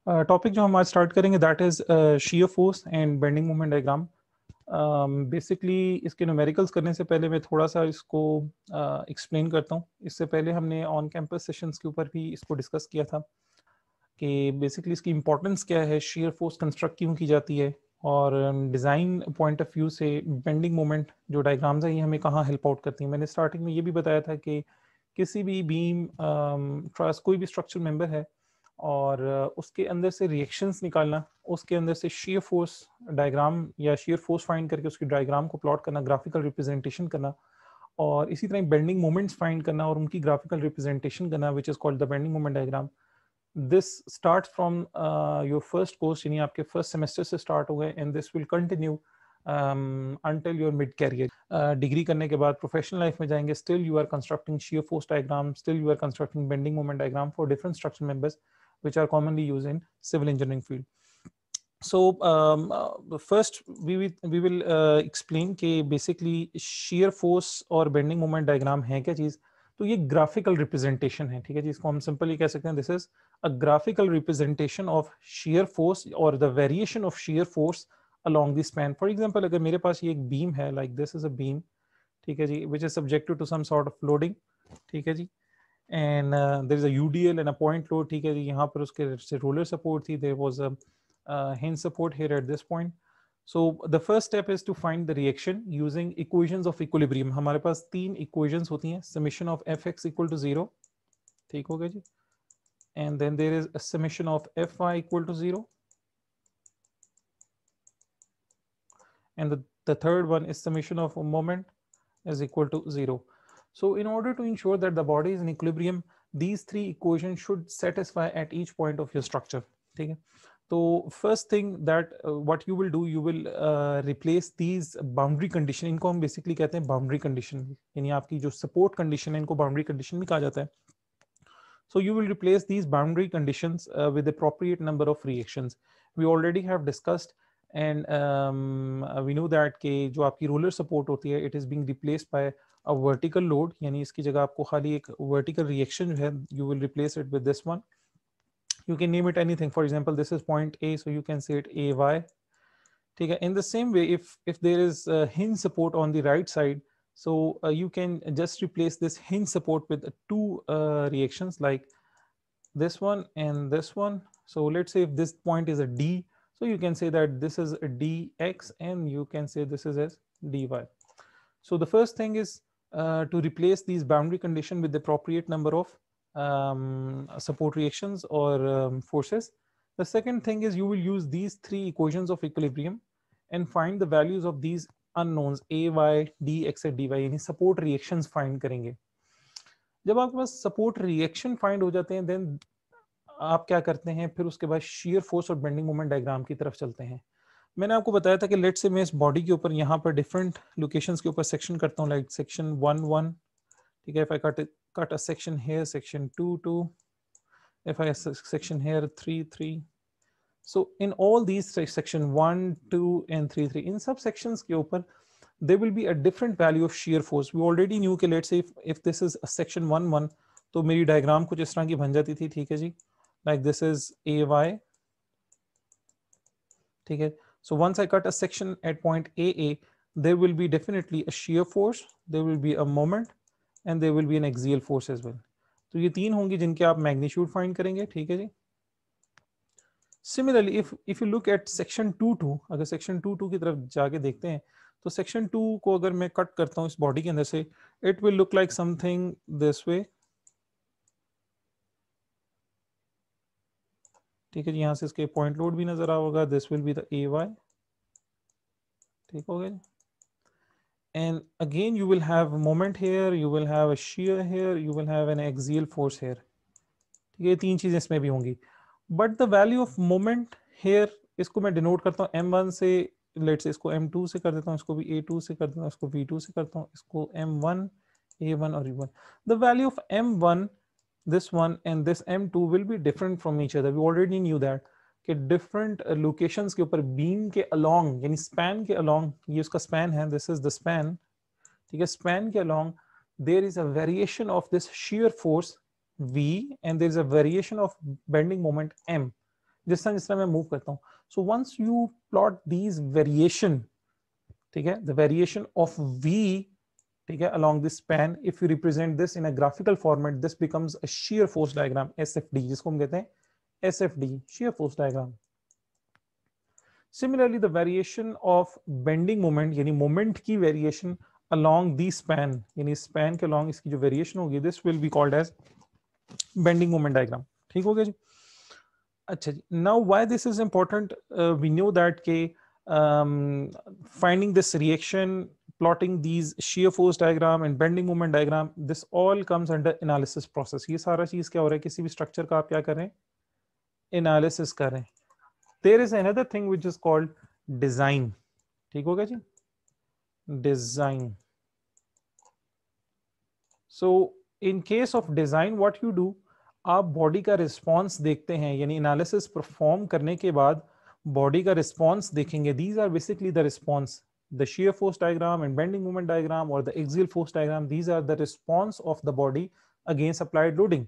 Topic जो हम आज स्टार्ट करेंगे that is shear force and bending moment diagram. Basically इसके न्यूमेरिकल्स करने से पहले मैं थोड़ा सा इसको एक्सप्लेन करता हूँ। इससे पहले हमने ऑन कैंपस सेशंस के ऊपर भी इसको डिस्कस किया था कि बेसिकली इसकी इंपॉर्टेंस क्या है, shear फोर्स कंस्ट्रक्ट क्यों की जाती है, और डिज़ाइन पॉइंट ऑफ व्यू से बेंडिंग मोमेंट जो डायग्राम्स है ये हमें कहाँ हेल्प आउट करती है। मैंने स्टार्टिंग में ये भी बताया था कि किसी भी बीम ट्रस कोई भी स्ट्रक्चर मेंबर है और उसके अंदर से रिएक्शंस निकालना, उसके अंदर से shear फोर्स डायग्राम या shear फोर्स फाइंड करके उसकी डायग्राम को प्लॉट करना, ग्राफिकल रिप्रेजेंटेशन करना, और इसी तरह बेंडिंग मोमेंट्स फाइंड करना और उनकी ग्राफिकल रिप्रेजेंटेशन करना, which is called the bending moment diagram. This start from your first course, यानी आपके फर्स्ट सेमेस्टर से स्टार्ट हो गए, and this will continue until your mid career। Degree करने के बाद प्रोफेशनल लाइफ में जाएंगे, still you are constructing shear force diagram, still you are constructing bending moment diagram for different structure members which are commonly used in civil engineering field. So first we will explain कि basically shear force और bending moment diagram है क्या चीज। तो ये graphical representation है, ठीक है जी। इसको हम सिंपली कह सकते हैं this is a graphical representation of shear force और the variation of shear force along the span. For example, अगर मेरे पास ये एक बीम है, like this is a beam, ठीक है जी, which is subjected to some sort of loading, ठीक है जी, and there is a UDL and a point load, ठीक है जी। यहाँ पर उसके roller support थी, there was a hinge support here at this point. So the first step is to find the reaction using equations of equilibrium. हमारे पास तीन equations होती हैं, summation of fx equal to 0, ठीक हो गया जी, and then there is a summation of fy equal to 0, and the third one is summation of a moment is equal to 0. So in order to ensure that the body is in equilibrium, these three equations should satisfy at each point of your structure, ठीक है। तो first thing that what you will do, you will replace these boundary condition, इनको हम basically कहते हैं boundary condition, यानी आपकी जो support condition है इनको boundary condition भी कहा जाता है। So you will replace these boundary conditions with the appropriate number of reactions. We already have discussed and we know that कि जो आपकी roller support होती है, it is being replaced by a vertical load, यानी इसकी जगह आपको खाली एक vertical reaction जो है, you will replace it with this one. You can name it anything. For example, this is point A, so you can say it AY. ठीक है. In the same way, if there is a hinge support on the right side, so you can just replace this hinge support with two reactions like this one and this one. So let's say if this point is a D, so you can say that this is a dx and you can say this is as dy. So the first thing is to replace these boundary condition with the appropriate number of support reactions or forces. The second thing is you will use these three equations of equilibrium and find the values of these unknowns ay, dx and dy, यानी support reactions find करेंगे। जब आपके पास support reaction find हो जाते हैं, then आप क्या करते हैं, फिर उसके बाद shear force और bending moment diagram की तरफ चलते हैं। मैंने आपको बताया था कि लेट से मैं इस बॉडी के ऊपर यहाँ पर डिफरेंट लोकेशंस के ऊपर सेक्शन करता हूँ, लाइक सेक्शन 1 1, ठीक है। If I cut a section here, section 2 2, if I section here 3 3. So in all these section 1 2 and 3 3, in subsections के ऊपर there will be a different value of shear force. We already knew कि let's say if this is a section 1 1, तो मेरी diagram कुछ इस तरह की बन जाती थी, ठीक है जी, like this is AY, ठीक है। So once I cut a section at point AA, there will be definitely a shear force, there will be a moment, and there will be an axial force as well. तो ये तीन होंगी जिनके आप magnitude find करेंगे, ठीक है जी। Similarly, if you look at section 2 2, अगर section 2 2 की तरफ जाके देखते हैं, तो section 2 को अगर मैं कट करता हूँ इस बॉडी के अंदर से, it will look like something this way, ठीक है जी। यहाँ से इसके पॉइंट लोड भी नजर आ होगा, this will be the AY, ठीक हो गया। And again you will have a moment here, you will have a shear here, you will have an axial force here, ठीक है। तीन चीजें इसमें भी होंगी, but the value of moment here, इसको मैं डिनोट करता हूँ M1 से, लेट से इसको M2 से कर देता हूँ, इसको भी A2 से कर देता हूँ, इसको V2 से करता हूँ, इसको M1 A1 और E1। the value of M1, this one and this M2 will be different from each other. We already knew that कि डिफरेंट लोकेशंस के ऊपर बीम के अलोंग, यानी स्पैन के अलोंग, ये उसका स्पैन है, दिस इज द स्पैन, ठीक है। स्पैन के along there is a variation of this shear force v and there is a variation of bending moment m, जिस तरह मैं मूव करता हूँ. So once you plot these variation, ठीक है, the variation of v, ठीक है, along this span, if you represent this in a graphical format, this becomes a shear force diagram, SFD, जिसको हम कहते हैं SFD, shear force diagram. Similarly, the variation of bending moment, यानी moment की variation along the span, यानी span के along इसकी जो variation होगी, this will be called as bending moment diagram. ठीक हो गया जी. अच्छा जी. Now why this is important? We know that के finding this reaction, plotting these shear force diagram and bending moment diagram, this all comes under analysis process. ये सारा चीज क्या हो रहा है, किसी भी स्ट्रक्चर का आप क्या कर रहे हैं, एनालिसिस कर रहे हैं. There is another thing which is called design. ठीक होगा जी, design. So in case of design, what you do, आप बॉडी का रिस्पॉन्स देखते हैं, यानी एनालिसिस परफॉर्म करने के बाद बॉडी का रिस्पॉन्स देखेंगे. These are basically the response, the shear force diagram and bending moment diagram or the axial force diagram, these are the response of the body against applied loading.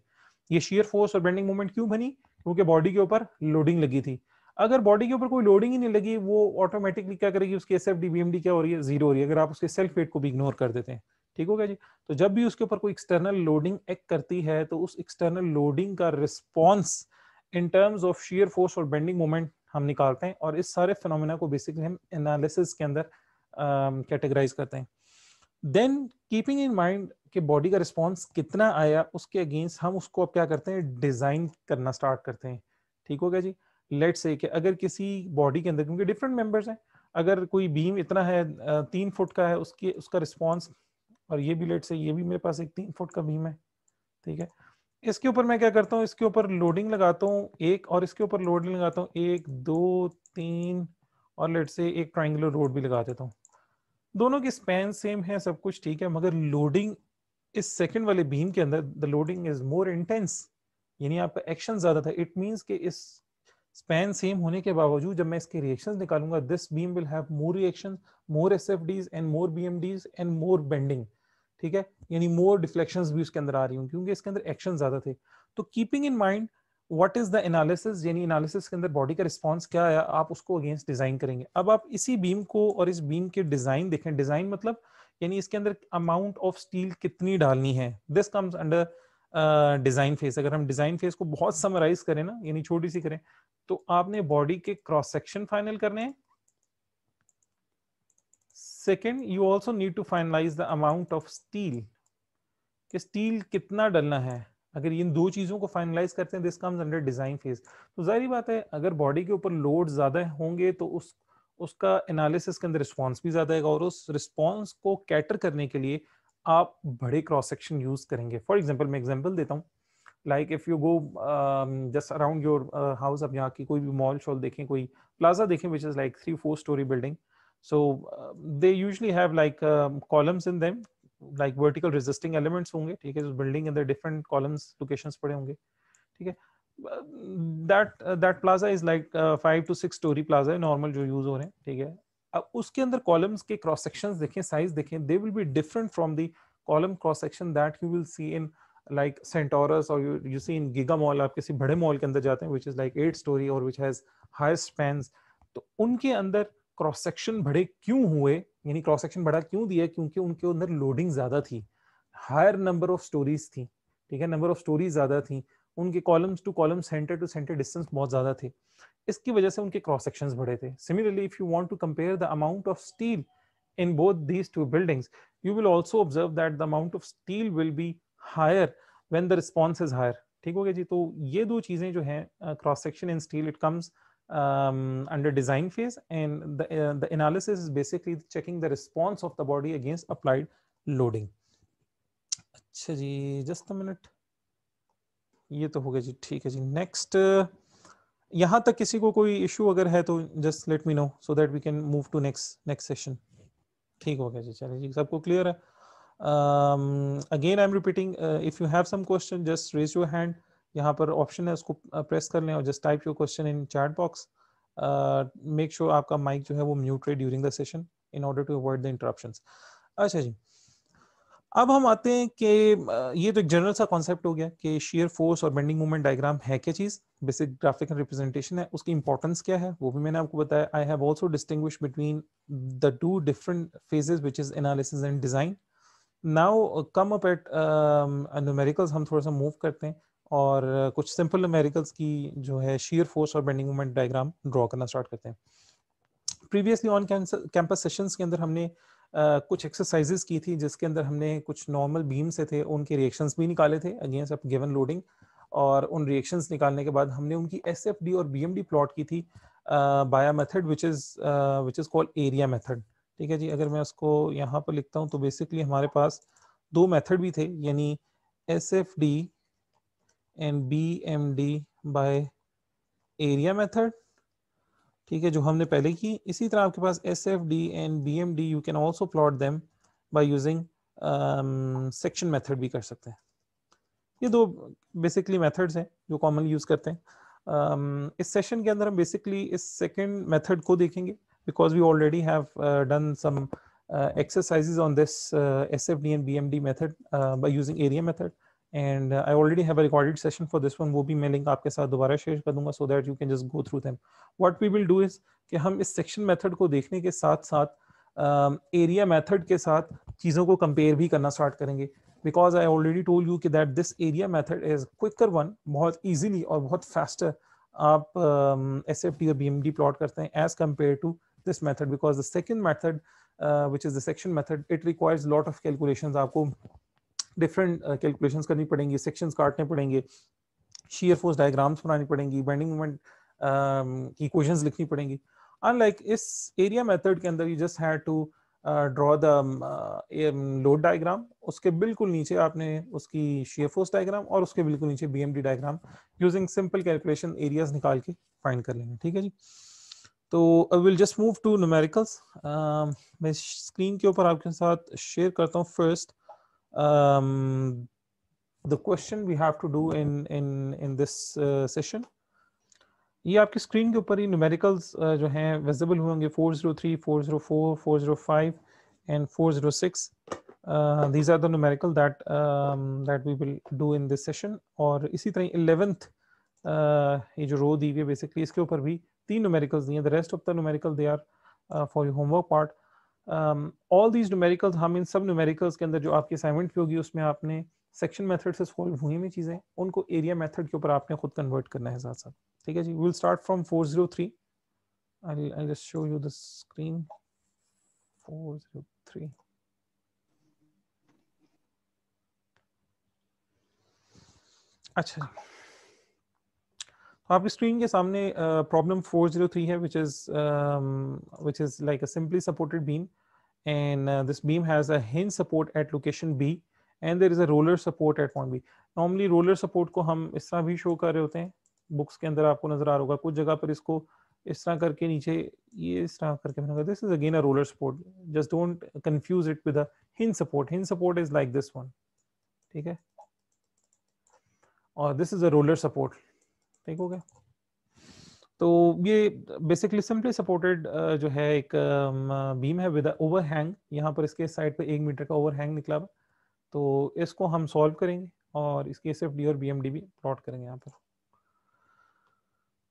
ये shear force और bending moment क्यों बनी, क्योंकि body के ऊपर loading लगी थी. अगर बॉडी के ऊपर कोई लोडिंग ही नहीं लगी, वो ऑटोमेटिकली क्या करेगी, उसकी SFD BMD क्या हो रही है, जीरो हो रही है, अगर आप उसके सेल्फ वेट को भी इग्नोर कर देते हैं. ठीक हो गया जी. तो जब भी उसके ऊपर कोई एक्सटर्नल लोडिंग एक्ट करती है, तो उस एक्सटर्नल लोडिंग का response in terms of shear force और बेंडिंग मोमेंट हम निकालते हैं, और इस सारे फिनोमेना को बेसिकली हम एनालिसिस के अंदर कैटेगराइज करते हैं. देन कीपिंग इन माइंड कि बॉडी का रिस्पॉन्स कितना आया, उसके अगेंस्ट हम उसको अब क्या करते हैं, डिजाइन करना स्टार्ट करते हैं. ठीक हो गया जी. लेट्स से कि अगर किसी बॉडी के अंदर, क्योंकि डिफरेंट मेंबर्स हैं, अगर कोई बीम इतना है 3 फुट का है, उसकी उसका रिस्पॉन्स, और ये भी लेट से ये भी मेरे पास एक 3 फुट का बीम है. ठीक है, इसके ऊपर मैं क्या करता हूँ, इसके ऊपर लोडिंग लगाता हूँ एक, और इसके ऊपर लोडिंग लगाता हूँ 1 2 3, और लेट से एक ट्राइंगुलर रोड भी लगा देता हूँ. दोनों की स्पैन सेम है, सब कुछ ठीक है, मगर लोडिंग इस सेकंड वाले बीम के अंदर the loading is more intense, यानी आपका एक्शन ज्यादा था. इट मींस कि इस स्पैन सेम होने के बावजूद जब मैं इसके रिएक्शंस निकालूंगा, this beam will have more reactions, more SFDs and more BMDs and more bending. ठीक है, यानी मोर डिफ्लेक्शंस भी उसके अंदर आ रही हूँ, क्योंकि इसके अंदर एक्शन ज्यादा थे. तो keeping in mind what is the analysis, यानी एनालिसिस के अंदर बॉडी का रिस्पांस क्या आया, आप उसको अगेंस्ट डिजाइन करेंगे. अब आप इसी बीम को और इस बीम के डिजाइन देखें. डिजाइन मतलब यानी इसके अंदर अमाउंट ऑफ स्टील कितनी डालनी है, this comes under design phase. अगर हम डिजाइन फेज को बहुत समराइज करें ना, यानी छोटी सी करें, तो आपने बॉडी के क्रॉस सेक्शन फाइनल करने हैं. Second, you also need to finalize the amount of steel, कि स्टील कितना डलना है. अगर इन दो चीजों को फाइनलाइज करते हैं, this comes under design phase. तो जाहिर बात है, अगर बॉडी के ऊपर लोड ज्यादा होंगे तो उसका एनालिसिस के अंदर रिस्पॉन्स भी ज्यादा आएगा, और उस रिस्पॉन्स को कैटर करने के लिए आप बड़े क्रॉस सेक्शन यूज करेंगे. फॉर एग्जाम्पल, मैं एग्जाम्पल देता हूँ. Like if you go just around your house, आप यहाँ की कोई भी मॉल शॉल देखें, कोई प्लाजा देखें which is like 3-4 story building. So they usually have like columns in them, like vertical resisting elements होंगे. ठीक है, बिल्डिंग के अंदर डिफरेंट कॉलम्स लोकेशंस पड़े होंगे. ठीक है, that plaza is like 5 to 6 story plaza है नॉर्मल जो यूज हो रहे हैं. ठीक है, अब उसके अंदर कॉलम्स के क्रॉस सेक्शंस देखें, साइज देखें, they will be different from the column cross section that you will see in like Centaurus, or you see in Giga Mall. आप किसी बड़े मॉल के अंदर जाते हैं which is like 8 story और which has higher spans, तो उनके अंदर क्रॉस सेक्शन बड़े क्यों हुए, यानी क्रॉस सेक्शन बड़ा क्यों दिया, क्योंकि उनके अंदर लोडिंग ज्यादा थी, हायर नंबर ऑफ स्टोरीज थी. ठीक है, नंबर ऑफ स्टोरीज ज्यादा थी, उनके columns to column, centre to centre distance बहुत ज्यादा थे, इसकी वजह से उनके क्रॉस सेक्शंस बड़े थे. Similarly, if you want to compare the amount of steel in both these two buildings, you will also observe that the amount of steel will be higher when the response is higher. ठीक हो गया जी. तो ये दो चीजें जो हैं, cross section in steel, it comes under design phase, and the analysis is basically checking the response of the body against applied loading. अच्छा जी, just a minute. ये तो हो गया जी. ठीक है जी. नेक्स्ट, यहाँ तक किसी को कोई इशू अगर है तो just let me know so that we can move to next session. ठीक हो गया जी. चलिए जी, सबको क्लियर है. Again I am repeating, if you have some question just raise your hand. यहाँ पर ऑप्शन है, उसको प्रेस कर लें और just type your question in chat box. Make sure आपका माइक जो है वो म्यूट रहे during the session in order to avoid the interruptions. अच्छा जी, अब हम आते हैं कि ये तो एक जनरल सा कॉन्सेप्ट हो गया कि शेयर फोर्स और बेंडिंग मोमेंट डायग्राम है क्या चीज़, बेसिक ग्राफिकल रिप्रेजेंटेशन है, उसकी इंपॉर्टेंस क्या है वो भी मैंने आपको बताया. I have also distinguish between the two different phases which is analysis and design. Now come up at numericals, हम थोड़ा सा मूव करते हैं और कुछ सिंपल न्यूमेरिकल्स की जो है शेयर फोर्स और बेंडिंग मोमेंट डायग्राम ड्रॉ करना स्टार्ट करते हैं. प्रीवियसली ऑन कैंपस सेशंस के अंदर हमने कुछ एक्सरसाइजेस की थी जिसके अंदर हमने कुछ नॉर्मल बीम से थे उनके रिएक्शंस भी निकाले थे अगेंस्ट अ गिवन लोडिंग, और उन रिएक्शंस निकालने के बाद हमने उनकी एसएफडी और बीएमडी प्लॉट की थी by a method which is called area method. ठीक है जी, अगर मैं उसको यहाँ पर लिखता हूँ तो बेसिकली हमारे पास दो मेथड भी थे, यानी SFD and BMD by area method. ठीक है, जो हमने पहले की. इसी तरह आपके पास S F D and B M D, you can also plot them by using section method भी कर सकते हैं. ये दो बेसिकली मेथड्स हैं जो कॉमनली यूज करते हैं. इस सेशन के अंदर हम बेसिकली इस सेकंड मेथड को देखेंगे because we already have done some exercises on this SFD and BMD method by using area method, and I already have a recorded session for this one. वो भी मैं link आपके साथ दोबारा share कर दूंगा so that you can just go through them. What we will do is कि हम इस सेक्शन मेथड को देखने के साथ साथ एरिया मेथड के साथ चीज़ों को कंपेयर भी करना स्टार्ट करेंगे, because I already told you कि that this area method is quicker one, बहुत इजीली और बहुत फास्टर आप एस एफ टी और बी एम डी प्लॉट करते हैं as compare to this method, because the second method which is the section method, it requires lot of calculations. आपको different calculations करनी पड़ेंगी, sections काटने पड़ेंगे, shear force diagrams बनानी पड़ेंगी, bending moment equations लिखनी पड़ेंगी. Unlike इस area method के अंदर you just had to draw the load diagram, उसके बिल्कुल नीचे आपने उसकी shear force diagram और उसके बिल्कुल नीचे BMD diagram using simple calculation areas निकाल के find कर लेंगे. ठीक है जी. तो I will just move to numericals. मैं स्क्रीन के ऊपर आपके साथ शेयर करता हूँ first the question we have to do in in in this session. ये आपकी स्क्रीन के ऊपर ही न्यूमेरिकल्स जो हैं विजिबल होंगे, 403, 404, 405 and 406. these are the numerical that we will do in this session. और इसी तरह 11th ये जो रो दी हुई है बेसिकली इसके ऊपर भी तीन न्यूमेरिकल्स दिए. The rest of the numerical they are for your homework part. All these numericals, हम इन सब न्यूमेरिकल्स के अंदर जो आपकी असाइनमेंट की होगी उसमें आपने सेक्शन मेथड से सॉल्व हुई हुई चीज़ें उनको एरिया मेथड के ऊपर आपने खुद कन्वर्ट करना है साथ साथ. ठीक है जी. Will start from 403. I'll just show you the screen. 403. अच्छा, आपकी स्क्रीन के सामने प्रॉब्लम 403 है which is like a simply supported beam, and this beam has a hinge support at location B and there is a roller support at point B. Normally roller support को हम इस तरह भी show कर रहे होते हैं, बुक्स के अंदर आपको नजर आ रहा होगा कुछ जगह पर इसको इस तरह करके नीचे ये इस तरह करके बना. This is again a roller support, just don't confuse it with a hinge support. Hinge support is like this one. ठीक है, और this is a roller support. ठीक हो गया. तो ये बेसिकली सिंपली सपोर्टेड जो है एक बीम है विद ओवरहैंग. यहाँ पर इसके साइड पे 1 मीटर का ओवरहैंग निकला हुआ. तो इसको हम सॉल्व करेंगे और इसकी एसएफडी और बीएमडी भी प्लॉट करेंगे यहाँ पर.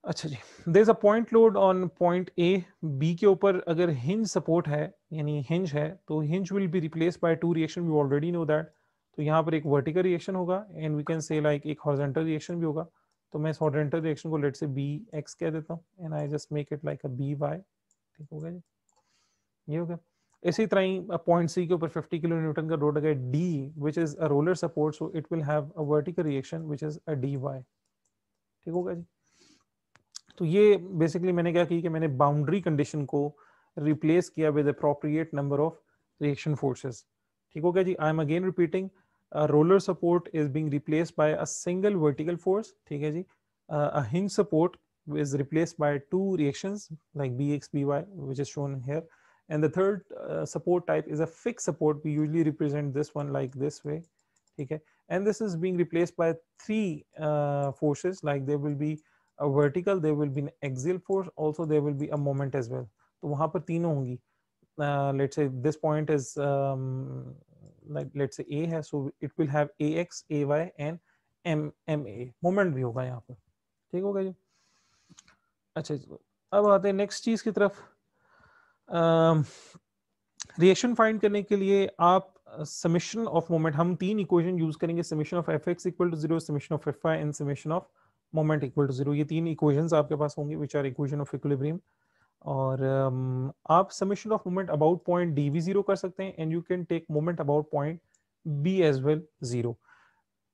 अच्छा जी, there is a point load on point A. B के ऊपर अगर हिंज सपोर्ट है यानी हिंज है तो hinge will be replace by two reaction, we already know that. तो यहाँ पर एक वर्टिकल रिएक्शन होगा and we can say like एक हॉरिजॉन्टल रिएक्शन भी होगा. तो मैं इस हॉरिजॉन्टल रिएक्शन को लेट से बी एक्स कह देता हूँ and I just make it like a B Y. ठीक हो गया जी, ये हो गया. इसी तरह ही पॉइंट सी के ऊपर 50 किलो न्यूटन का लोड है D which is a roller support, so it will have a vertical reaction which is a D Y. ठीक होगा जी. तो ये बेसिकली मैंने क्या की कि मैंने बाउंड्री कंडीशन को रिप्लेस किया with appropriate number of reaction forces. ठीक हो गया जी. I am again repeating, roller support is being replaced by a single vertical force. ठीक है जी. a hinge support is replaced by two reactions like bx by which is shown here, and the third support type is a fixed support. We usually represent this one like this way. Okay, and this is being replaced by three forces, like there will be a vertical, there will be an axial force, also there will be a moment as well. तो वहां पर तीनों होंगी. Let's say this point is like let's say a है, so it will have ax, ay and ma, moment भी होगा यहाँ पर, ठीक होगा जी। अच्छा अब आते हैं नेक्स्ट चीज की तरफ। रिएक्शन फाइंड करने के लिए आप समेशन ऑफ मोमेंट, हम तीन इक्वेशन यूज करेंगे, summation of F X equal to zero, summation of F I and summation of moment equal to zero. ये तीन इक्वेशंस आपके पास होंगे which are equation of equilibrium. और आप summation of moment about point D भी zero कर सकते हैं and you can take moment about point B as well zero.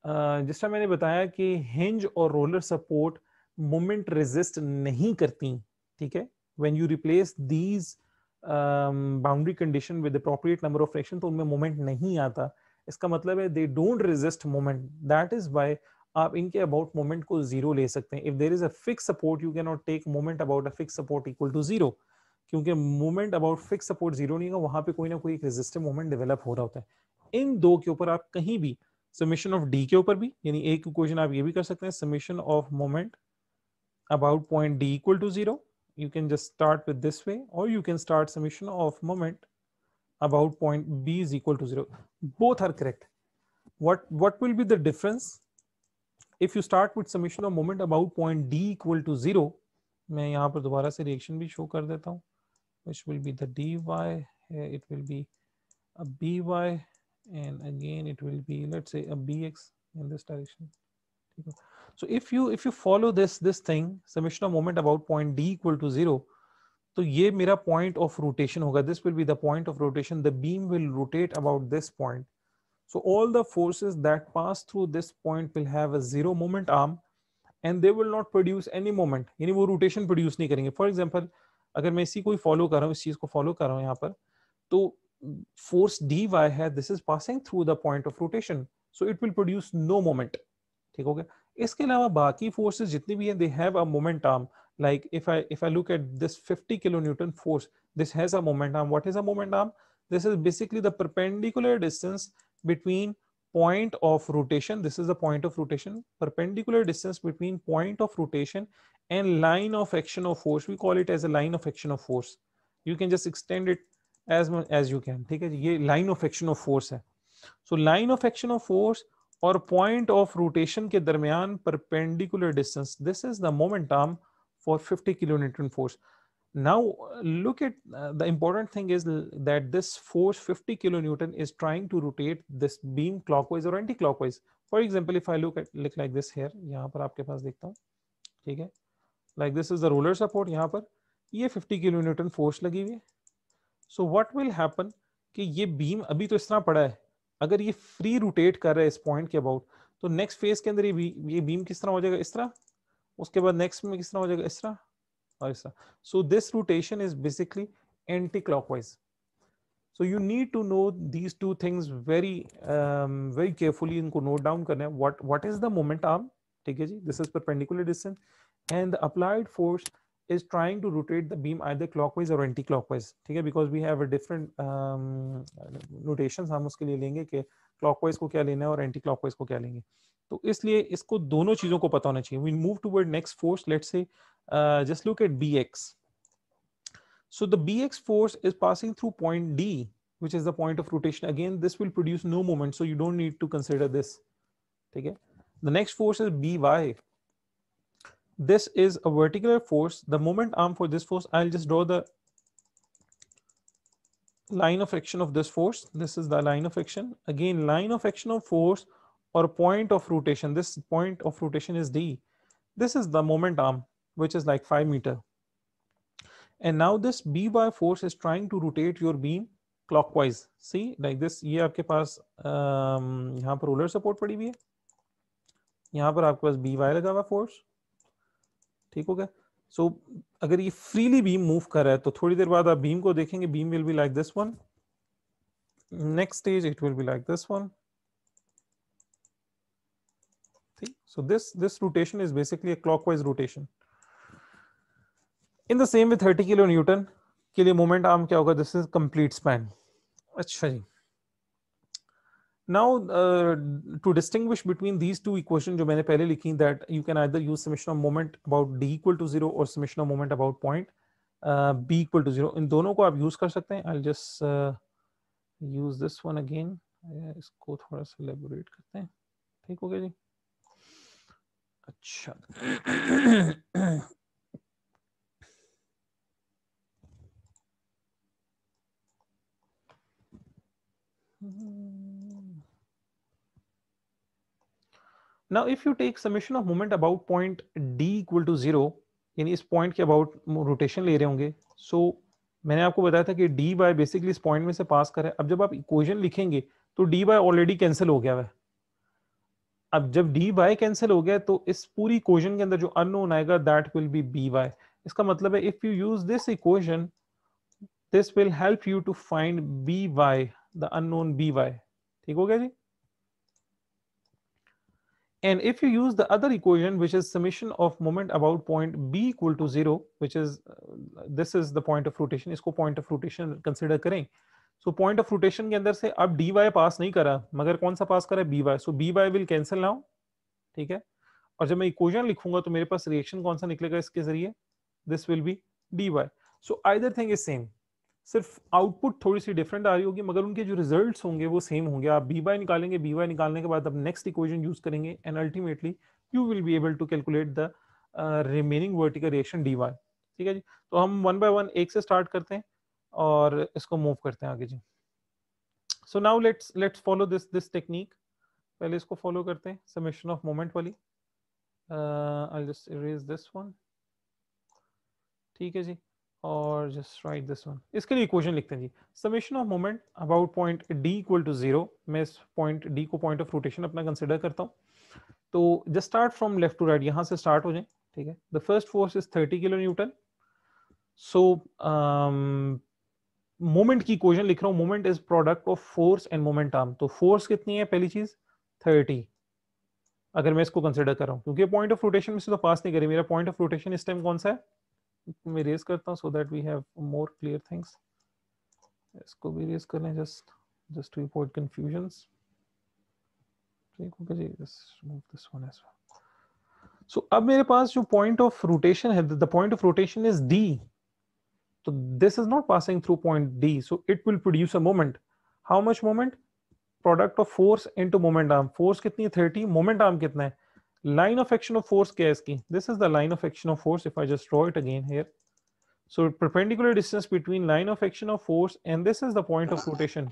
जिस तरह मैंने बताया कि हिंज और रोलर सपोर्ट मोमेंट रेजिस्ट नहीं करती, ठीक है, when you replace these boundary condition with appropriate number of fraction, तो उनमें मोमेंट नहीं आता। इसका मतलब है they don't resist moment, that is why आप इनके अबाउट मोमेंट को जीरो ले सकते हैं। If there is a fix support you can not take moment about a fix support equal to zero, क्योंकि moment about fix support zero नहीं होगा, वहां पे कोई ना कोई एक रेजिस्टिव मोमेंट डेवलप हो रहा होता है। इन दो के ऊपर आप कहीं भी समेशन ऑफ डी के ऊपर भी, यानी एक इक्वेशन आप ये भी कर सकते हैं, summation of moment about point d equal to 0, you can just start with this way, or you can start summation of moment about point b is equal to 0. Both are correct. What will be the difference if you start with summation of moment about point d equal to 0? मैं यहाँ पर दोबारा से reaction भी show कर देता हूँ, which will be the dy, it will be a by, and again it will be, let's say, a bx in this direction. So if you follow this thing, summation of moment about point d equal to 0, तो ये मेरा point of rotation होगा, this will be the point of rotation, the beam will rotate about this point, so all the forces that pass through this point will have a zero moment arm and they will not produce any moment, यानी वो rotation produce नहीं करेंगे। For example, अगर मैं इसी को ही follow कर रहा हूँ, इस चीज को follow कर रहा हूँ यहाँ पर, तो force dy है, this is passing through the point of rotation, so it will produce no moment, ठीक हो गया। इसके अलावा बाकी फोर्सेस जितनी भी हैं, they have a moment arm, like if I look at this 50 kilonewton force, this has a moment arm. What is a moment arm? This is basically the perpendicular distance between point of rotation, this is the point of rotation, perpendicular distance between point of rotation and line of action of force, we call it as a line of action of force, you can just extend it as much as you can, ठीक है जी, ये line of action of force है। So line of action of force और point of rotation के दरमियान perpendicular distance, this is the moment arm for 50 kilonewton force. Now look at the important thing is that this force 50 kilonewton is trying to rotate this beam clockwise or anti-clockwise. For example, if I look like this here, यहाँ पर आपके पास देखता हूँ, ठीक है, like this is the roller support, यहाँ पर ये 50 kilonewton force लगी हुई है। So what will happen कि ये बीम अभी तो इस तरह पड़ा है, अगर ये फ्री रोटेट कर रहा है इस पॉइंट के अबाउट, तो नेक्स्ट फेज के अंदर ये बीम किस तरह हो जाएगा, इस तरह, उसके बाद नेक्स्ट में किस तरह हो जाएगा, इस तरह और इस तरह। So this rotation is basically anti clockwise. So you need to know these two things very very carefully, इनको नोट डाउन करना है। What is the moment arm, ठीक है जी, this is perpendicular distance and the applied force is trying to rotate the beam either clockwise or anti-clockwise, ठीक है, because we have a different notations, हम उसके लिए लेंगे कि clockwise को क्या लेना है और anti-clockwise को क्या लेंगे, तो इसलिए इसको दोनों चीजों को पता होना चाहिए। We move toward next force, let's say just look at bx. So the bx force is passing through point d, which is the point of rotation, again this will produce no moment, so you don't need to consider this, ठीक है। The next force is by, this is a vertical force, the moment arm for this force, I'll just draw the line of action of this force, this is the line of action, again line of action of force or point of rotation, this point of rotation is d, this is the moment arm which is like 5 meter, and now this by force is trying to rotate your beam clockwise, see like this, ये आपके पास यहाँ पर roller support पड़ी हुई है, यहाँ पर आपके पास by लगा हुआ force, ठीक हो गया। सो अगर ये फ्रीली बीम मूव कर रहा है तो थोड़ी देर बाद आप बीम को देखेंगे, beam will be like this one, next stage it will be like this one, ठीक। So this rotation is basically a clockwise rotation. In the same with 30 kilo newton के लिए मोमेंट आर्म क्या होगा, this is complete span. अच्छा जी, now to distinguish between these two equations जो मैंने पहले लिखी, that you can either use summation of moment about d equal to 0 और summation of moment about point b equal to 0, इन दोनों को आप use कर सकते हैं। I'll just use this one again, इसको थोड़ा सा एलेबोरेट करते हैं, ठीक हो गया जी। अच्छा now if you take summation of moment about point d equal to 0, यानी इस पॉइंट के अबाउट रोटेशन ले रहे होंगे, सो मैंने आपको बताया था कि डी बाय बेसिकली इस पॉइंट में से पास कर रहा है। अब जब आप इक्वेशन लिखेंगे तो डी बाय ऑलरेडी कैंसिल हो गया है। अब जब डी बाय कैंसिल हो गया तो इस पूरी इक्वेशन के अंदर जो अननोन आएगा that will be B Y. इसका मतलब है if you use this equation this will help you to find by, the unknown by। ठीक हो गया जी। And if you use the other equation, which is summation of moment about point b equal to 0, which is this is the point of rotation, इसको point of rotation consider करें। So point of rotation के अंदर से अब dy पास नहीं करा, मगर कौन सा पास करा है by। So by will cancel now, ठीक है। और जब मैं इक्वेशन लिखूंगा तो मेरे पास रिएक्शन कौन सा निकलेगा इसके जरिए, this will B dy। So either thing is same, सिर्फ आउटपुट थोड़ी सी डिफरेंट आ रही होगी मगर उनके जो रिजल्ट्स होंगे वो सेम होंगे। आप बी बाय निकालेंगे, बी बाय निकालने के बाद अब नेक्स्ट इक्वेशन यूज करेंगे and ultimately you will be able to calculate the remaining vertical reaction D Y. ठीक है जी। तो हम वन बाय वन एक से स्टार्ट करते हैं और इसको मूव करते हैं आगे जी। So now let's follow this technique. पहले इसको फॉलो करते हैं, समेशन ऑफ मोमेंट वाली। I'll just erase this one, ठीक है जी। और जस्ट राइट दिस वन। इसके लिए इक्वेशन लिखते हैं जी, summation of moment about point D equal to 0। मैं इस पॉइंट डी को पॉइंट ऑफ रोटेशन अपना कंसिडर करता हूँ। तो just start from left to right, यहाँ से स्टार्ट हो जाए, ठीक है। The first force is 30 kilo newton. So moment की इक्वेशन लिख रहा हूँ, moment is product of force and moment arm. तो फोर्स कितनी है, पहली चीज 30, अगर मैं इसको कंसिडर कर रहा हूँ, क्योंकि पॉइंट ऑफ रोटेशन में से तो पास नहीं करी। मेरा पॉइंट ऑफ रोटेशन इस टाइम कौन सा है, मैं रेज करता हूँ so that we have more clear things. इसको भी रेज कर लें जस्ट टू अवॉइड कंफ्यूजन्स। ठीक हो गया जी, just move this one as well. So अब मेरे पास जो पॉइंट ऑफ रोटेशन है, the point of rotation is D. तो this is not passing through point D, so it will produce a moment. How much moment, product of force into moment arm. Force कितनी है 30, moment arm कितना है। Line of action of force क्या है इसकी, this is the line of action of force. If I just draw it again here, so perpendicular distance between line of action of force and this is the point of rotation।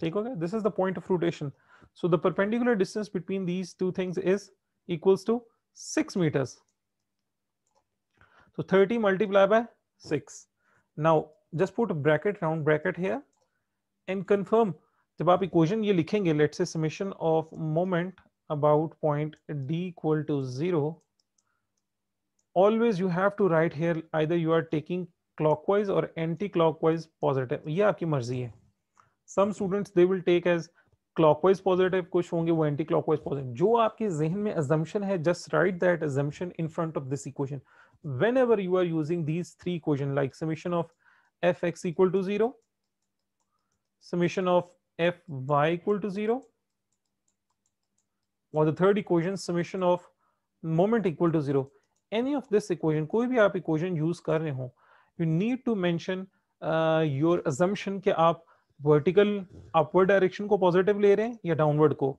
ठीक हो गया, this is the point of rotation। so the perpendicular distance between these two things is equals to 6 meters। so 30 multiplied by 6। now just put a bracket, round bracket here and confirm। जब आप equation ये लिखेंगे, let's say summation of moment about point d equal to 0, always you have to write here either you are taking clockwise or anti-clockwise positive, ये आपकी मर्जी है। some students they will take as clockwise positive, कुछ होंगे वो anti clockwise positive। जो आपके जहन में assumption है, just write that assumption in front of this equation whenever you are using these three equation, like summation of fx equal to 0, summation of fy equal to 0, or the third equation summation of moment equal to 0। any of this equation, कोई भी आप equation use कर रहे हो, you need to mention your assumption कि आप vertical upward direction को positive ले रहे हैं या डाउनवर्ड को।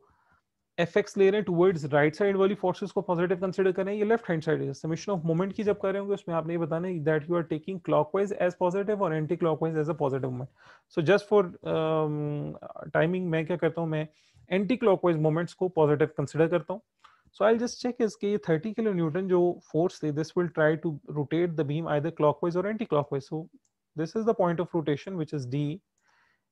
fx ले रहे हैं टुवर्ड्स राइट साइड वाली फोर्सेस को पॉजिटिव कंसीडर कर रहे हैं या left hand side. Summation of moment की जब कर रहे होंगे उसमें आपने ये बताना है that you are taking clockwise as positive और anti clockwise as a positive moment. So just for timing मैं क्या करता हूँ, मैं एंटी क्लॉकवाइज मोमेंट्स को पॉजिटिव कंसीडर करता हूँ। सो आई जस्ट चेक इसके ये 30 किलो न्यूटन जो फोर्स थे, this will try to rotate the beam either clockwise और anti clockwise. So this is the point of rotation which is d,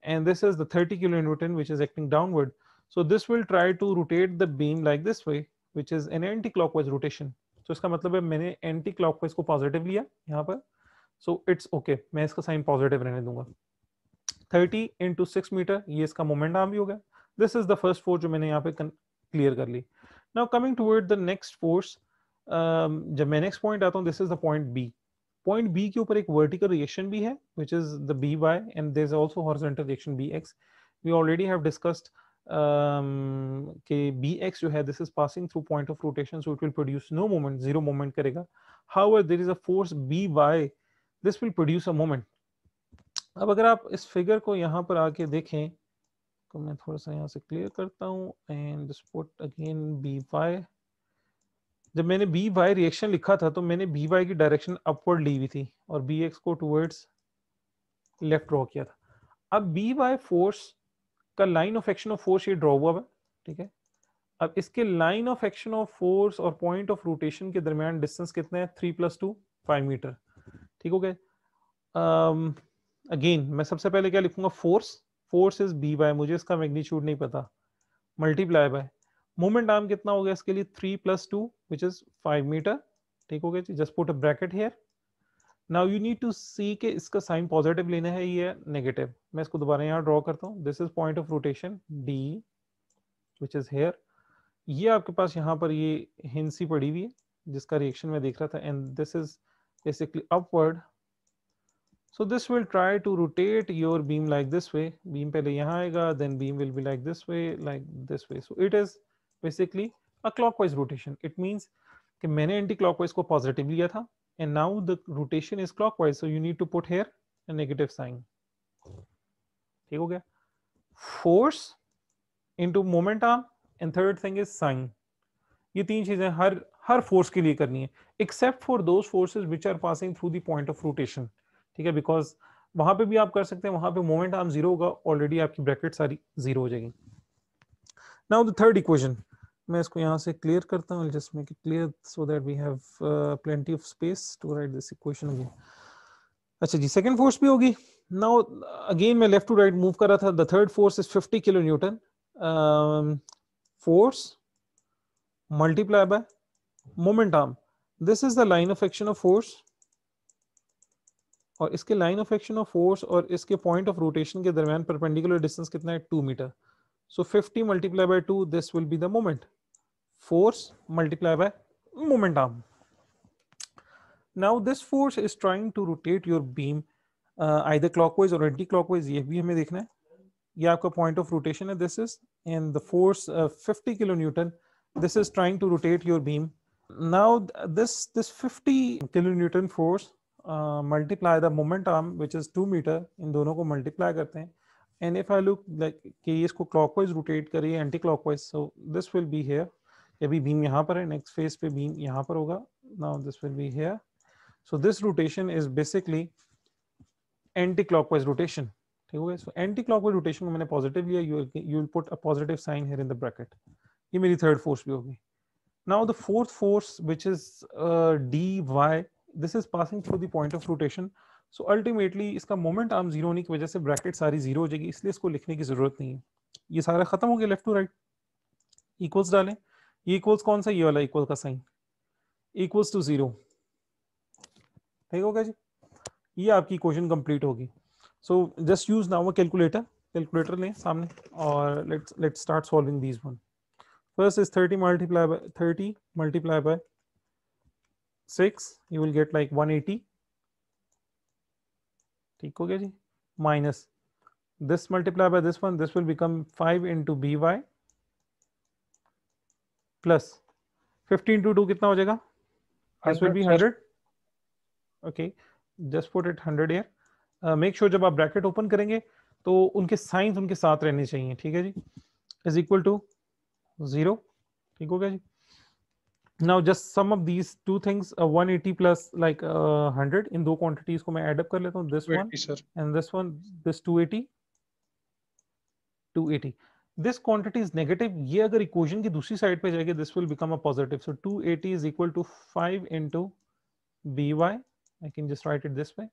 and this is the 30 kilonewton which is acting downward। so this will try to rotate the beam like this way, which is an anti-clockwise rotation। so इसका मतलब है मैंने anti-clockwise को positive लिया यहाँ पर, so it's okay, मैं इसका साइन positive रहने दूंगा। 30 into 6 मीटर, ये इसका मोमेंट आर्म भी हो गया। This is the first force जो मैंने यहाँ पे क्लियर कर ली। Now coming toward the next force, जब मैं नेक्स्ट पॉइंट आता हूँ, this is the point B. Point B के ऊपर एक वर्टिकल रिएक्शन भी है which is the by, and there is also horizontal reaction bx। we already have discussed कि bx जो है this is passing through point of rotation, so it will produce no moment, zero moment करेगा। however there is a force by, this will produce a moment। अब अगर आप इस figure को यहाँ पर आके देखें तो मैं थोड़ा सा यहाँ से क्लियर करता हूँ and just put again B Y. जब मैंने बी वाई रिएक्शन लिखा था तो मैंने बी वाई की डायरेक्शन अपवर्ड ली हुई थी और बी एक्स को टूवर्ड्स लेफ्ट ड्रॉ किया था। अब बी वाई फोर्स का line of action of force ये ड्रॉ हुआ है, ठीक है। अब इसके line of action of force और पॉइंट ऑफ रोटेशन के दरमियान डिस्टेंस कितना है, 3 + 2 5 मीटर, ठीक हो गया। अगेन मैं सबसे पहले क्या लिखूंगा, force, force is B Y, मुझे इसका मैग्नीट्यूड नहीं पता, मल्टीप्लाई बाय मोमेंट आर्म कितना हो गया इसके लिए 3 + 2 विच इज 5 मीटर, ठीक हो गया जी। Just put a bracket here. Now you need to see के इसका साइन पॉजिटिव लेना है या नेगेटिव। मैं इसको दोबारा यहाँ ड्रॉ करता हूँ। This is point of rotation D which is here. ये आपके पास यहाँ पर ये हिंसी पड़ी हुई है जिसका रिएक्शन मैं देख रहा था and this is basically upward. So this will try to rotate your beam like this way. Beam पहले यहाँ आएगा, then beam will be like this way, like this way. So it is basically a clockwise rotation. It means कि मैंने anti-clockwise को positive लिया था, and now the rotation is clockwise. So you need to put here a negative sign. ठीक हो गया? Force into moment arm, and third thing is sign. ये तीन चीजें हर फोर्स के लिए करनी है, except for those forces which are passing through the point of rotation, ठीक है। बिकॉज वहां पे भी आप कर सकते हैं, वहां पे मोमेंट आर्म जीरो होगा, ऑलरेडी आपकी ब्रैकेट सारी जीरो हो जाएगी। नाउ द थर्ड इक्वेशन, मैं इसको यहाँ से क्लियर करता हूँ, just make it clear so that we have plenty of space to write this equation again. अच्छा जी, सेकंड फोर्स भी होगी। नाउ अगेन मैं लेफ्ट टू राइट मूव कर रहा था। The third force is 50 kilo newton force multiply by moment arm. This is the line of action of force और इसके line of action of force और इसके पॉइंट ऑफ रोटेशन के दरमियान perpendicular distance कितना है, 2 metre. So 50 multiply by 2, this will be the moment, force multiply by moment arm. Now this force is trying to rotate your beam either clockwise और anti clockwise, ये भी हमें देखना है। ये आपका पॉइंट ऑफ रोटेशन है, this is, and the force 50 kilo newton, this is trying to rotate your beam. Now this 50 kilonewton force multiply the moment arm which is 2 meter, इन दोनों को multiply करते हैं, and if I look like कि इसको clockwise rotate करिए anti clockwise, so this will be here। अभी beam यहाँ पर है, next phase पे beam यहाँ पर होगा, now this will be here। so this rotation is basically anti clockwise rotation, ठीक हो गया। so anti clockwise rotation को मैंने positive लिया, you will put a positive sign here in the bracket। ये मेरी थर्ड फोर्स भी होगी। Now the fourth force which is D Y, this is passing through the point of rotation. So ultimately इसका moment arm zero होने की वजह से bracket सारी जीरो हो जाएगी, इसलिए इसको लिखने की जरूरत नहीं है। ये सारा खत्म हो गया, लेफ्ट टू राइट इक्वल्स डालें। ये इक्वल्स कौन सा, ये वाला इक्वल का साइन, इक्वल्स टू जीरो, ठीक होगा जी। ये आपकी इक्वेशन कंप्लीट होगी। सो जस्ट यूज नाउ अ कैलकुलेटर, कैलकुलेटर लें सामने और let's start solving these one. First is 30 multiplied by 6, you will get like 180, ठीक हो गया जी। Minus this multiplied by this one, this will become 5 into by plus 15 into 2 कितना हो जाएगा, this will be 100। okay, just put it 100 here। make sure जब आप bracket open करेंगे तो उनके साइंस उनके साथ रहने चाहिए, ठीक है जी। is equal to 0, ठीक हो गया जी। Now just sum of these two things, 180 plus like 100, in दो quantities को मैं add up कर लेता हूँ, this one and this one, this 280 280, this quantity is negative, ये अगर equation की दूसरी side पे जाएगी this will become a positive, so 280 is equal to 5 into by, I can just write it this way।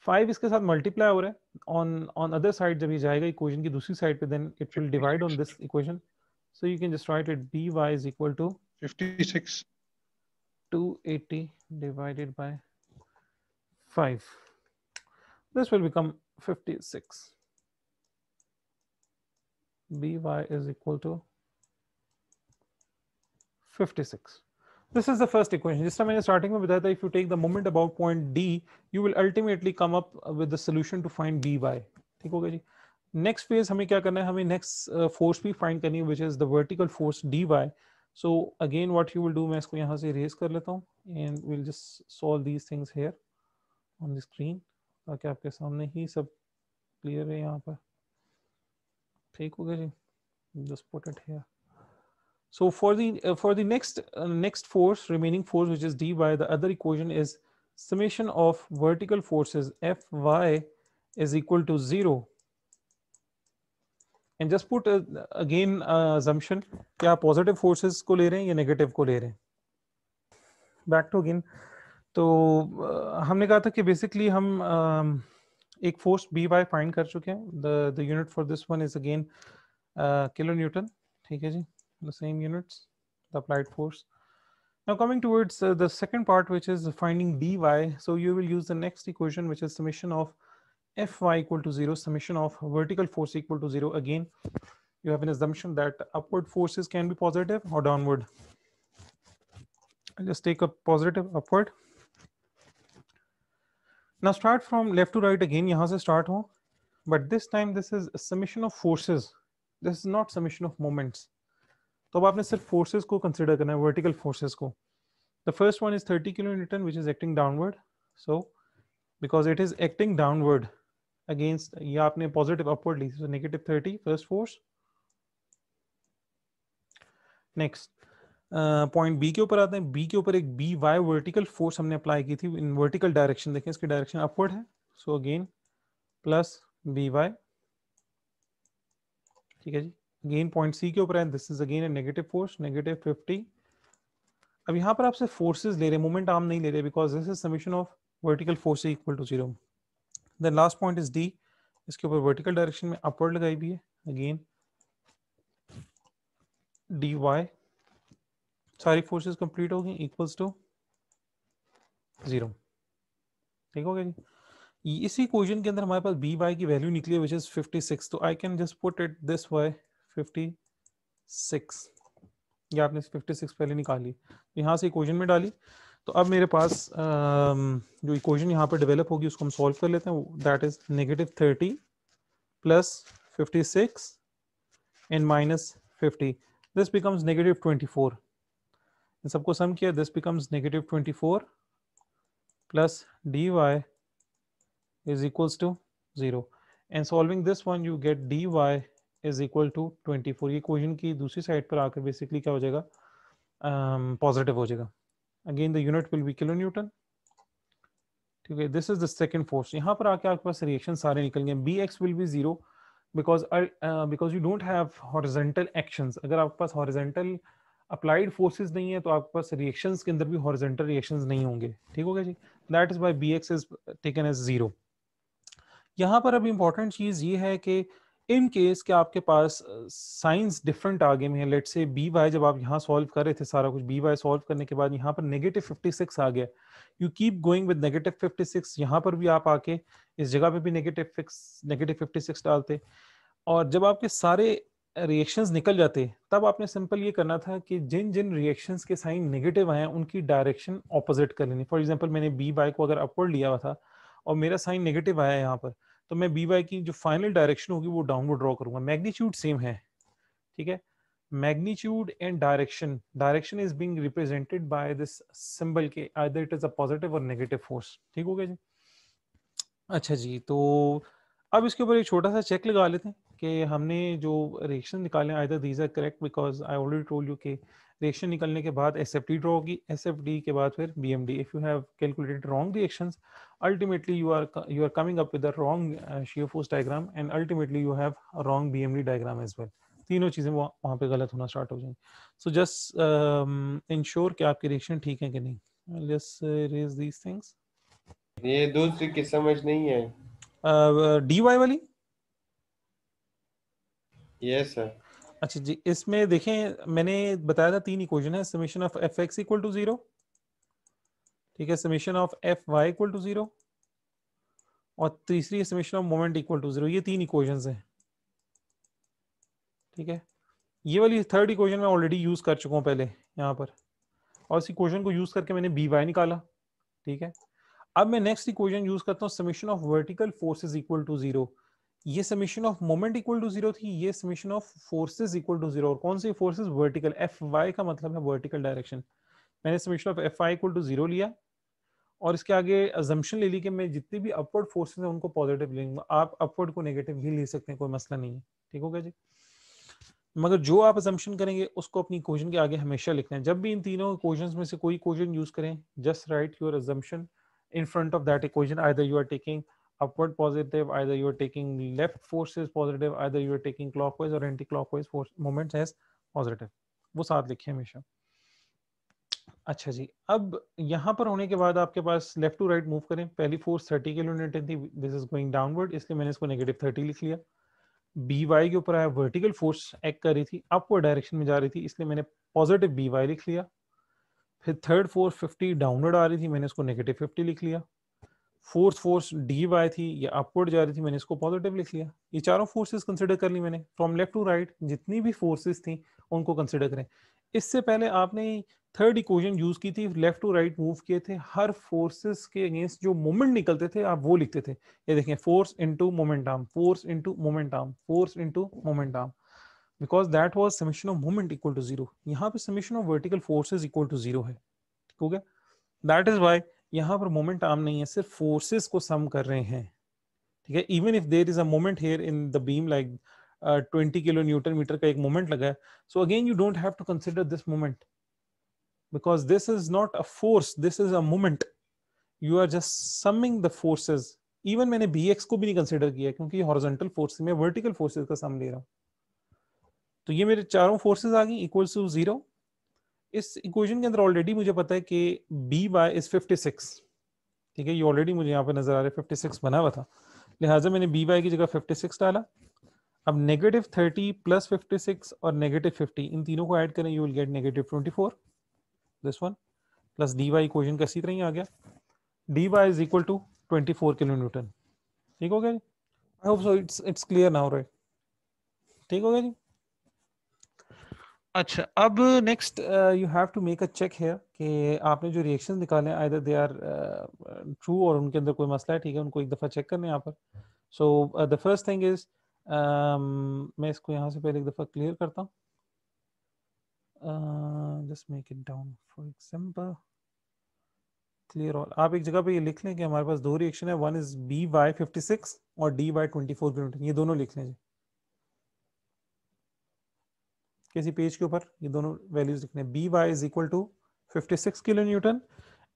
5 इसके साथ multiply हो रहा है on other side, जब ये जाएगा equation की दूसरी side पे then it will divide on this equation, so you can just write it by is equal to 56, 280 divided by 5, this will become 56। by is equal to 56। This is the first equation। जिस तरह मैंने starting में बताया था, if you take the moment about point D, you will ultimately come up with the solution to find by, ठीक होगा जी। Next phase हमें क्या करना है, हमें नेक्स्ट फोर्स भी फाइंड करनी है which is the vertical force dy। So again what you will do, मैं इसको यहाँ से इरेज कर लेता हूँ and will just solve these things here on the screen ताकि आपके सामने ही सब क्लियर है यहाँ पर। ठीक हो गया जी, just put it here. So for the next force, remaining force, which is dy, the other equation is summation of vertical forces Fy is equal to 0. And just put again assumption कि आप positive forces को ले रहे हैं या negative को ले रहे हैं. Back to again. तो हमने कहा था कि बेसिकली हम एक फोर्स By फाइंड कर चुके हैं. The unit for this one is again kilo newton. ठीक है जी, the same units, the applied force. Now coming towards the second part, which is finding dy, so you will use the next equation, which is summation of Fy equal to 0, summation of vertical force equal to 0. Again, you have an assumption that upward forces can be positive or downward. I'll just take a positive upward. Now start from left to right again. यहाँ से start हो, but this time this is a summation of forces. This is not summation of moments. तो अब आपने सिर्फ forces को consider करना है, वर्टिकल फोर्सेस को. The first one is 30 kilo newton which is acting downward. So because it is acting downward against, ये आपने पॉजिटिव अपवर्ड ली, so negative 30 first force. Next point B के ऊपर आते हैं. बी के ऊपर एक बी वाई वर्टिकल फोर्स हमने अप्लाई की थी इन वर्टिकल डायरेक्शन. देखें इसकी डायरेक्शन अपवर्ड है, so again plus B Y. ठीक है जी. अगेन पॉइंट सी के ऊपर है, this is again a negative force, negative 50. अब यहाँ पर आपसे फोर्सेस ले रहे हैं, मोमेंट आर्म नहीं ले रहे, because this is summation of vertical force equal to 0. Then last point is D. इसके ऊपर वर्टिकल डायरेक्शन में अपवर्ड लगाई भी है. अगेन डी वाई, सारी फोर्सेस कंप्लीट हो गई, इक्वल्स टू 0. ठीक हो गया जी. इसी इक्वेशन के अंदर हमारे पास बी वाई की वैल्यू निकली है विच इज 56. तो I can just put it this Y 56. या आपने 56 पहले निकाली, यहाँ से इक्वेशन में डाली. तो अब मेरे पास जो इक्वेशन यहाँ पर डेवलप होगी उसको हम सॉल्व कर लेते हैं. That is negative 30 plus 56 and minus 50. This becomes negative 24. इन सबको सम किया, this becomes negative 24 plus D Y is equals to 0. and solving this one you get dy is equal to 24. ये इक्वेशन की दूसरी side पर आकर basically क्या हो जाएगा, पॉजिटिव हो जाएगा. Again the unit will be kilo newton. ठीक है, this is the second force. यहाँ पर आके आपके पास रिएक्शन सारे निकल गए. B X will be 0 because you don't have horizontal actions. अगर आपके पास हॉरिजॉन्टल अप्लाइड फोर्सेस नहीं है तो आपके पास रिएक्शंस के अंदर भी हॉरिजॉन्टल रिएक्शंस नहीं होंगे. ठीक हो गया जी. That is why B X is taken as 0. यहाँ पर अब इम्पॉर्टेंट चीज ये है कि इन केस के आपके पास साइंस डिफरेंट आ गए हैं. लेट से बी वाई जब आप यहाँ सॉल्व कर रहे थे सारा कुछ, बी वाई सॉल्व करने के बाद यहाँ पर नेगेटिव 56 आ गया. You keep going with negative 56. यहाँ पर भी आप आके इस जगह पे भी नेगेटिव 56 डालते. और जब आपके सारे रिएक्शंस निकल जाते तब आपने सिंपल ये करना था कि जिन जिन रिएक्शंस के साइन नेगेटिव आए उनकी डायरेक्शन ऑपोजिट कर लेनी. फॉर एग्जांपल मैंने बी वाई को अगर अपवर्ड लिया हुआ था और मेरा साइन नेगेटिव आया है यहाँ पर, तो मैं बी वाई की जो फाइनल डायरेक्शन होगी वो डाउनवर्ड ड्रॉ करूंगा. मैग्नीट्यूड सेम है. ठीक है, magnitude and direction is being represented by this symbol के either it is a positive और नेगेटिव फोर्स. ठीक हो गया जी. अच्छा जी, तो अब इसके ऊपर एक छोटा सा चेक लगा लेते हैं कि हमने जो रिएक्शन निकाले either these are correct, because I already told you कि रिएक्शन निकलने के बाद एसएफटी ड्रॉ होगी, एसएफडी के बाद फिर BMD. If you have calculated wrong reactions, ultimately you are coming up with a wrong shear force diagram and ultimately you have a wrong BMD diagram as well. तीनों चीजें वहां पे गलत होना स्टार्ट हो जाएंगी. सो जस्ट इंश्योर कि आपकी रिएक्शन ठीक है कि नहीं. Let's erase these things. ये दूसरी की समझ नहीं है. dy वाली. Yes sir. अच्छा जी, इसमें देखें मैंने बताया था तीन इक्वेशन है. Summation of F X equal to 0, ठीक है, summation of F Y equal to 0 और तीसरी summation of moment equal to 0. ये तीन इक्वेशंस हैं. ठीक है, ये वाली थर्ड इक्वेशन मैं ऑलरेडी यूज कर चुका हूँ पहले यहाँ पर, और इस इक्वेशन को यूज करके मैंने बी वाई निकाला. ठीक है, अब मैं नेक्स्ट इक्वेशन यूज करता हूँ, summation of vertical forces equal to 0. ये summation of moment equal to 0 थी, ये summation of forces equal to 0. और कौन सी फोर्सेस? वर्टिकल. एफ वाई का मतलब है वर्टिकल डायरेक्शन. मैंने summation of F I equal to 0 लिया और इसके आगे अजम्पशन ले ली कि मैं जितनी भी अपवर्ड फोर्सेस हैं उनको पॉजिटिव लूंगा, आप अपवर्ड को नेगेटिव भी ले सकते हैं, कोई मसला नहीं है, ठीक हो गया जी। मगर जो आप अजम्पशन करेंगे उसको अपनी इक्वेशन के आगे हमेशा लिखना है। जब भी इन तीनों इक्वेशंस में से कोई इक्वेशन यूज करें, just right your assumption in front of that equation. Either you are taking upward positive, either you are taking left forces positive, either you are taking clockwise or anti-clockwise force moments as positive. वो साथ लिखे हमेशा। अच्छा जी, अब यहाँ पर होने के बाद आपके पास लेफ्ट टू राइट मूव करें। पहली फोर्स 30 किलो न्यूटन थी, दिस इज गोइंग डाउनवर्ड, इसलिए मैंने इसको नेगेटिव 30 लिख लिया। बी वाई के ऊपर आया, वर्टिकल फोर्स एक्ट कर रही थी, अपवर्ड डायरेक्शन में जा रही थी, इसलिए मैंने पॉजिटिव बी वाई लिख लिया। फिर थर्ड फोर्स 50 डाउनवर्ड आ रही थी, मैंने इसको नेगेटिव 50 लिख लिया। फोर्थ फोर्स डी वाई थी, ये अपवर्ड जा रही थी, मैंने इसको पॉजिटिव लिख लिया। ये चारों फोर्सेस कंसिडर कर ली मैंने, फ्रॉम लेफ्ट टू राइट जितनी भी फोर्सेस थी उनको कंसिडर करें। इससे पहले आपने थर्ड इक्वेशन यूज की थी, लेफ्ट टू राइट मूव किए थे, हर फोर्सेस के अगेंस्ट जो मोमेंट निकलते थे आप वो लिखते थे। ये देखें, force into momentum, force into momentum, force into momentum, because that was summation of moment equal to zero. यहाँ पे summation of vertical forces equal to zero है, ठीक हो गया। दैट इज वाई यहाँ पर मोमेंट आर्म नहीं है, सिर्फ फोर्सेस को सम कर रहे हैं, ठीक है। Even if there is a moment here in the beam like 20 kilo newton metre का एक मोमेंट लगा है, so again you don't have to consider this moment because this is not a force, this is a moment, you are just summing the forces. Even मैंने B X को भी नहीं consider किया क्योंकि ये हॉरिजॉन्टल फोर्स, मैं vertical forces का sum ले रहा हूँ। तो ये मेरे चारों फोर्सेस आ गई इक्वल्स टू जीरो। इस इक्वेशन के अंदर ऑलरेडी मुझे पता है कि बी वाई इज 56, ठीक है, ये ऑलरेडी मुझे यहाँ पे नजर आ रहा है 56 बना हुआ था, लिहाजा मैंने बी वाई की जगह 56 डाला। अब नेगेटिव 30 प्लस 56 और नेगेटिव 50 इन तीनों को ऐड करें, you will get negative 24, this one, plus D Y equation का इसी तरह ही आ गया, D Y is equal to 24 kilo newton, ठीक हो गया जी। I hope so it's clear now, right, ठीक हो गया जी। अच्छा, अब next you have to make a check here कि आपने जो रिएक्शन निकाले आइदर दे आर ट्रू और उनके अंदर कोई मसला है, ठीक है, उनको एक दफ़ा चेक करने यहाँ पर। So the first thing is, मैं इसको यहाँ से पहले एक दफ़ा क्लियर करता हूँ, just make it down for example clear all. आप एक जगह पे ये लिख लें कि हमारे पास दो रिएक्शन है, वन इज बी वाई 56 और डी वाई 24 किलो न्यूटन, ये दोनों लिख लें जी किसी पेज के ऊपर, ये दोनों वैल्यूज लिखने, B Y is equal to 56 kilo newton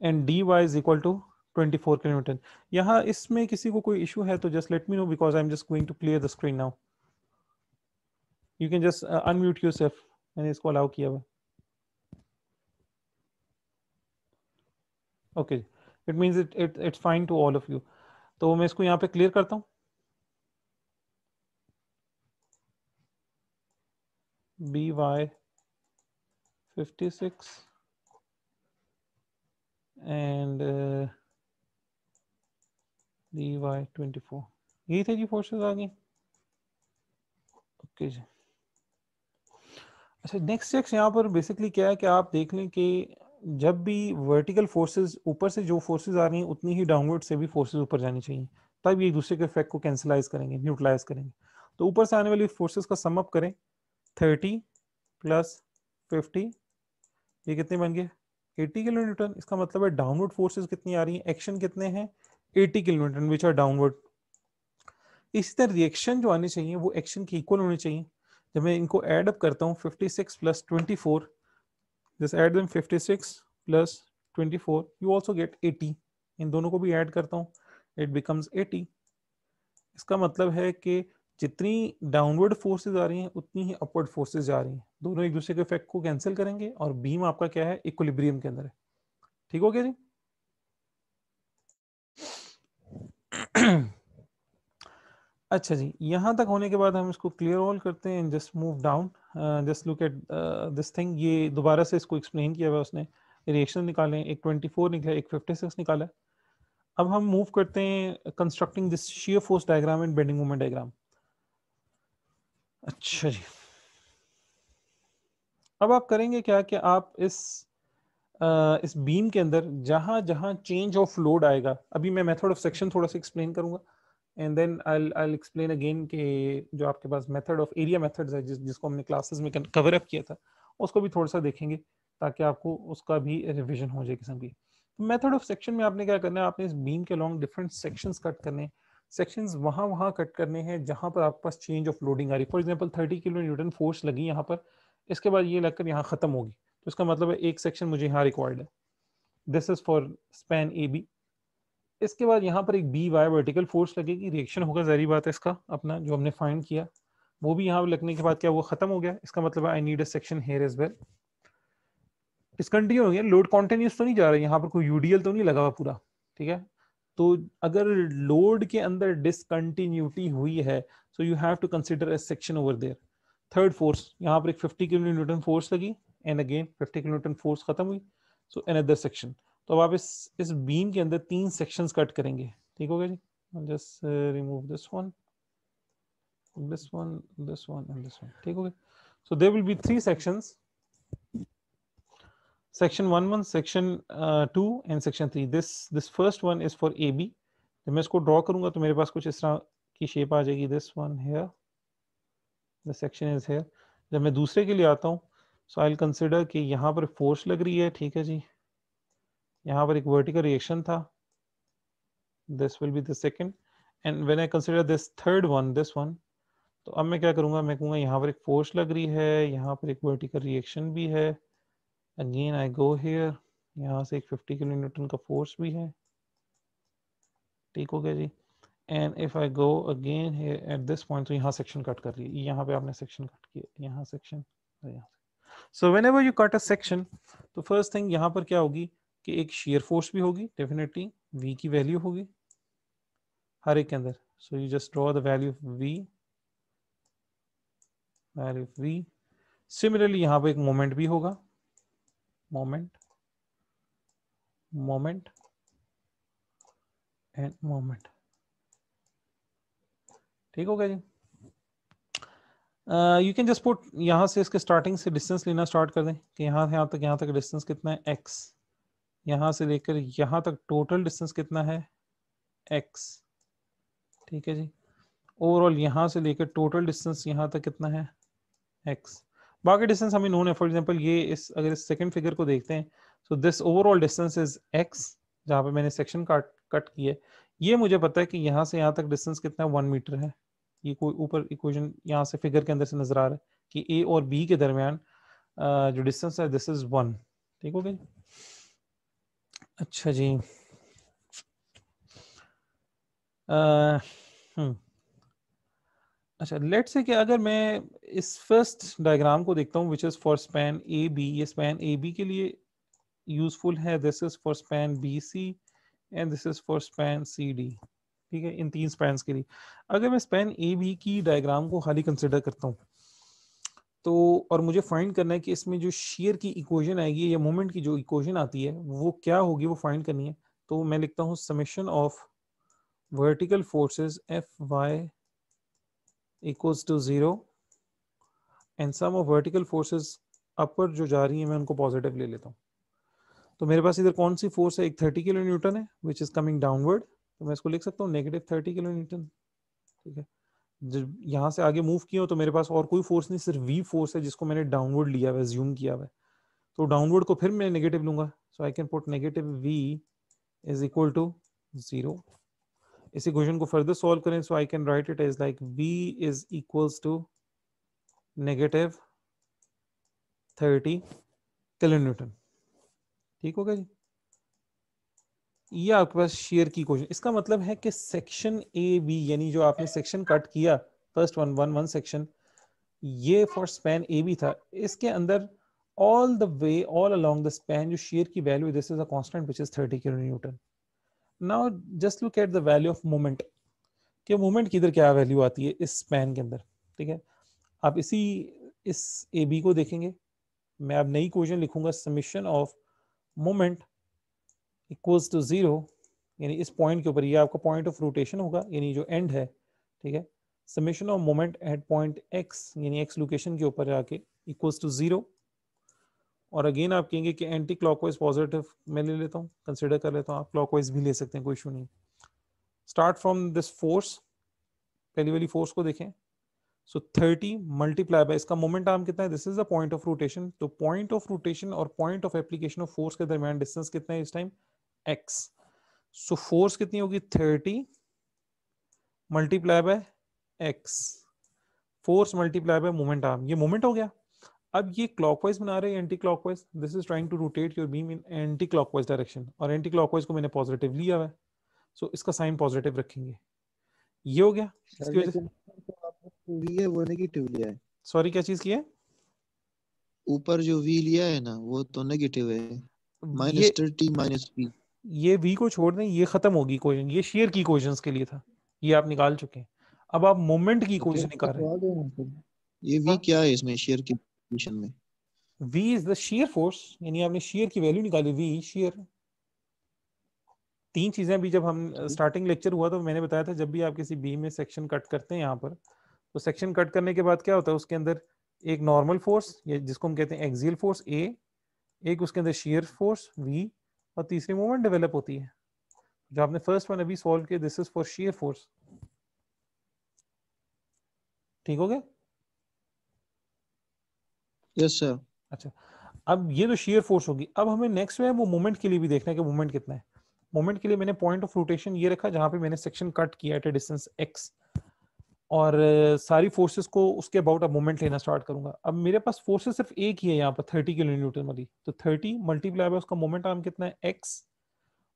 and D Y is equal to 24 kilo newton. यहाँ इसमें किसी को कोई इशू है तो just let me know because I am just going to clear the screen now. You can just unmute yourself, मैंने इसको allow किया हुआ। Okay, it means it's fine to all of you. तो मैं इसको यहाँ पे क्लियर करता हूँ, B Y 56 and D Y 24, यही थे जी फोर्सेस आ गई। ओके जी। अच्छा, नेक्स्ट चेक्स यहाँ पर बेसिकली क्या है कि आप देख लें कि जब भी वर्टिकल फोर्सेस ऊपर से जो फोर्सेस आ रही हैं उतनी ही डाउनवर्ड से भी फोर्सेस ऊपर जानी चाहिए, तब ये एक दूसरे के इफेक्ट को कैंसलाइज करेंगे, न्यूट्रलाइज करेंगे। तो ऊपर से आने वाली फोर्सेस का सम अप करें, 30 प्लस 50, ये कितने बन गए 80 किलो न्यूटन। इसका मतलब है डाउनवर्ड फोर्सेस कितनी आ रही हैं, एक्शन कितने हैं 80 kilo newton which are downward. इसी तरह रिएक्शन जो आनी चाहिए वो एक्शन की इक्वल होनी चाहिए। जब मैं इनको ऐड अप करता हूँ 56 plus 24, just add them 56 plus 24, you also get 80, इन दोनों को भी ऐड करता हूँ, it becomes 80। इसका मतलब है कि जितनी डाउनवर्ड फोर्सेस आ रही हैं उतनी ही अपवर्ड फोर्सेस जा रही हैं, दोनों एक दूसरे के इफेक्ट को कैंसिल करेंगे और बीम आपका क्या है, इक्विलिब्रियम के अंदर है, ठीक हो गया जी। अच्छा जी, यहाँ तक होने के बाद हम इसको क्लियर ऑल करते हैं, just move down, just look at this thing. ये दोबारा से इसको एक्सप्लेन किया हुआ उसने, रिएक्शन निकाले, एक 24 निकला, एक 56 निकाला। अब हम मूव करते हैं constructing this shear force diagram and bending moment diagram. अच्छा जी, अब आप करेंगे क्या कि आप इस बीम के अंदर जहां जहां चेंज ऑफ लोड आएगा, अभी मैं मेथड ऑफ सेक्शन थोड़ा सा एक्सप्लेन करूंगा and then I explain again कि जो आपके पास मेथड ऑफ एरिया मेथड्स है जिसको हमने क्लासेस में कवर अप किया था उसको भी थोड़ा सा देखेंगे ताकि आपको उसका भी रिवीजन हो जाए किस्म की। मेथड ऑफ सेक्शन में आपने क्या करना है, आपने इस बीम के अलॉन्ग डिफरेंट सेक्शंस कट करने हैं। सेक्शंस वहां कट करने हैं जहां पर आपके पास चेंज ऑफ लोडिंग आ रही है। For example 30 kilo newton force लगी यहाँ पर, इसके बाद ये लगकर यहाँ खत्म होगी, तो इसका मतलब है एक सेक्शन मुझे यहाँ रिक्वायर्ड है। This is for span A B. इसके बाद यहाँ पर एक बी वाई वर्टिकल फोर्स लगेगी, रिएक्शन होगा, जहरी बात है, इसका अपना जो हमने फाइंड किया वो भी यहाँ लगने के बाद क्या वो खत्म हो गया। इसका मतलब I need a section here as well. Discontinue हो गया, लोड कॉन्टिन्यूस तो नहीं जा रहा है, यहाँ पर कोई यूडीएल तो नहीं लगा हुआ पूरा, ठीक है। तो अगर लोड के अंदर डिसकंटिन्यूटी हुई है, so you have to consider a section over there. Third force, यहाँ पर एक 50 किलो न्यूटन फोर्स लगी and again 50 kilo newton force खत्म हुई, सो अनदर सेक्शन। तो अब आप इस बीम के अंदर 3 सेक्शंस कट करेंगे, ठीक हो गया जी। Just remove this one, this one, this one and this one, ठीक हो गया। So there will be 3 sections, section 1 section 2 and section 3. This first one is for AB। जब मैं इसको ड्रॉ करूंगा तो मेरे पास कुछ इस तरह की शेप आ जाएगी। This one here, the section is here. जब मैं दूसरे के लिए आता हूँ, सो आई विल कंसिडर कि यहाँ पर फोर्स लग रही है, ठीक है जी, यहाँ पर एक वर्टिकल रिएक्शन था, this will be the second. And when I consider this third one, this one, तो अब मैं क्या करूंगा, मैं कहूँगा यहाँ पर एक फोर्स लग रही है, यहाँ पर एक वर्टिकल रिएक्शन भी है, अगेन आई गो हियर, यहाँ से एक 50 किलो न्यूटन का फोर्स भी है, ठीक हो गया जी। And if I go again here at this point, तो यहाँ सेक्शन कट कर रही है, यहाँ पे आपने सेक्शन कट किया, यहाँ सेक्शन, यहाँ। So whenever you cut a section, तो फर्स्ट थिंग यहाँ पर क्या होगी कि एक शेयर फोर्स भी होगी, डेफिनेटली वी की वैल्यू होगी हर एक के अंदर। So you just draw the value of V, value of V. Similarly यहाँ पर एक मोमेंट भी होगा, मोमेंट, मोमेंट एंड मोमेंट, ठीक हो गया जी। यू कैन जस्ट पुट, यहाँ से इसके स्टार्टिंग से डिस्टेंस लेना स्टार्ट कर दें कि यहाँ तक डिस्टेंस कितना है x, यहाँ से लेकर यहाँ तक टोटल डिस्टेंस कितना है x, ठीक है जी। ओवरऑल यहाँ से लेकर टोटल डिस्टेंस यहाँ तक कितना है x। बाकी डिस्टेंस हमें नोन है। फॉर एग्जांपल ये इस अगर इस सेकंड फिगर को देखते हैं, so this overall distance is x, जहाँ पे मैंने सेक्शन कट किया है। ये मुझे पता है कि यहाँ से यहाँ तक डिस्टेंस कितना 1 मीटर है। ये कोई ऊपर इक्वेशन यहाँ से फिगर के अंदर से नजर आ रहा है कि ए और बी के दरमियान जो डिस्टेंस है दिस इज 1, ठीक हो गया। अच्छा जी, अच्छा लेट्स से कि अगर मैं इस फर्स्ट डायग्राम को देखता हूँ which is for span A B, ये स्पैन ए बी के लिए यूजफुल है, this is for span B C and this is for span C D, ठीक है, इन 3 स्पैन्स के लिए। अगर मैं स्पैन ए बी की डायग्राम को खाली कंसिडर करता हूँ, तो और मुझे फाइंड करना है कि इसमें जो शेयर की इक्वेशन आएगी या मोमेंट की जो इक्वेशन आती है वो क्या होगी, वो फाइंड करनी है। तो मैं लिखता हूँ summation of vertical forces F Y equals to 0 and sum of vertical forces upper जो जा रही है मैं उनको पॉजिटिव ले लेता हूँ। तो मेरे पास इधर कौन सी फोर्स है, एक 30 किलो न्यूटन है विच इज कमिंग डाउनवर्ड, तो मैं इसको लिख सकता हूँ -30 किलो न्यूटन, ठीक है। जब यहाँ से आगे मूव किया हो तो मेरे पास और कोई फोर्स नहीं, सिर्फ वी फोर्स है जिसको मैंने डाउनवर्ड लिया हुआ है, ज्यूम किया हुआ है। तो डाउनवर्ड को फिर मैं नेगेटिव लूंगा, so I can put negative V is equal to 0। इस इक्वेशन को फर्दर सॉल्व करें, so I can write it as like V is equals to -30 kilo newton, ठीक होगा जी। ये आपके पास शेयर की इक्वेशन, इसका मतलब है कि सेक्शन ए बी यानी जो आपने सेक्शन कट किया फर्स्ट वन सेक्शन, ये फॉर स्पैन ए बी था, इसके अंदर all the way all along the span जो शेयर की value, this is a constant which is 30 kilo Newton. Now just look at the value of moment, कि moment की इधर क्या वैल्यू आती है इस स्पैन के अंदर, ठीक है। आप इस ए बी को देखेंगे, मैं अब नई इक्वेशन लिखूंगा, summation of moment equals to 0, यानी इस पॉइंट के ऊपर ये आपका पॉइंट ऑफ रोटेशन होगा, यानी जो एंड है, ठीक है। Summation of moment at point x, यानी एक्स लोकेशन के ऊपर आके इक्वल्स टू 0। और अगेन आप कहेंगे कि एंटी क्लॉकवाइज पॉजिटिव मैं ले लेता हूँ, कंसिडर कर लेता हूँ, आप क्लॉकवाइज भी ले सकते हैं, कोई इशू नहीं। स्टार्ट फ्रॉम दिस फोर्स, पहली वाली फोर्स को देखें, सो 30 मल्टीप्लाई बाय इसका मोमेंट आर्म कितना है, this is the point of rotation. तो पॉइंट ऑफ रोटेशन और point of application of force के दरमियान डिस्टेंस कितना है इस टाइम, x। सो फोर्स कितनी होगी 30 multiply by x, force multiply by moment arm, ये मोमेंट हो गया। अब ये क्लॉकवाइज बना रहे हैं anti clockwise, this is trying to rotate your beam in anti clockwise direction, और एंटी क्लॉकवाइज को मैंने पॉजिटिव लिया हुआ है, सो इसका साइन पॉजिटिव रखेंगे। ये हो गया, सर इसकी वजह से लेकिन तो आपने वी है वो नेगेटिव लिया है, सॉरी क्या चीज की है, ऊपर जो वी लिया है ना वो तो नेगेटिव है, ये -30 -v। ये v को छोड़ दें, ये खत्म होगी इक्वेशन, ये शेयर की इक्वेशंस के लिए था, ये आप निकाल चुके हैं। अब आप मोमेंट की तो फिर इक्वेशन निकाल रहे तो आ गया ना सर, ये वी हैं। क्या है इसमें शेयर की पोजीशन में? v is the shear force, यानी आपने शेयर की वैल्यू निकाली, v शेयर। तीन चीजें भी जब हम स्टार्टिंग लेक्चर हुआ तो मैंने बताया था, जब भी आप किसी बीम में सेक्शन कट करते हैं यहाँ पर, तो सेक्शन कट करने के बाद क्या होता है, उसके अंदर एक नॉर्मल फोर्स, ये जिसको हम कहते हैं एक्सियल फोर्स ए, एक उसके अंदर शेयर फोर्स v, और तीसरी मोमेंट डेवलप होती है। जो आपने फर्स्ट वन अभी सॉल्व किया, this is for shear force. ठीक हो गया? Yes sir. अच्छा, अब ये तो शेयर फोर्स होगी। अब हमें नेक्स्ट है वो मोमेंट के लिए भी देखना है कि मोमेंट कितना है। मोमेंट के लिए मैंने पॉइंट ऑफ रोटेशन ये रखा जहां पे मैंने सेक्शन कट किया एट ए डिस्टेंस x, और सारी फोर्सेस को उसके अबाउट अब मोमेंट लेना स्टार्ट करूंगा। अब मेरे पास फोर्सेस सिर्फ एक ही है यहाँ पर 30 किलो न्यूटन वाली, तो 30 मल्टीप्लाई बाय उसका मोमेंट आर्म कितना है x,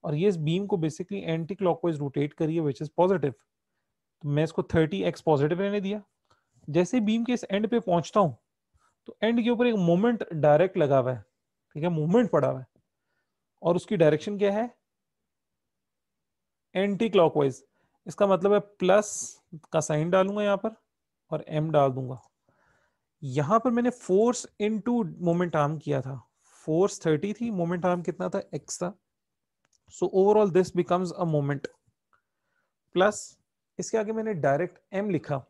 और ये इस बीम को बेसिकली एंटी क्लॉकवाइज रोटेट करिए विच इज पॉजिटिव, तो मैं इसको 30x पॉजिटिव रहने दिया। जैसे बीम के इस एंड पे पहुंचता हूं तो एंड के ऊपर एक मोमेंट डायरेक्ट लगा हुआ है, ठीक है, मोमेंट पड़ा हुआ है, और उसकी डायरेक्शन क्या है एंटी क्लॉकवाइज। इसका मतलब है प्लस का साइन डालूंगा यहाँ पर और m डाल दूंगा। यहां पर मैंने फोर्स इनटू मोमेंट आर्म किया था, फोर्स 30 थी, मोमेंट आर्म कितना था x था, so overall this becomes a moment, plus इसके आगे मैंने डायरेक्ट m लिखा,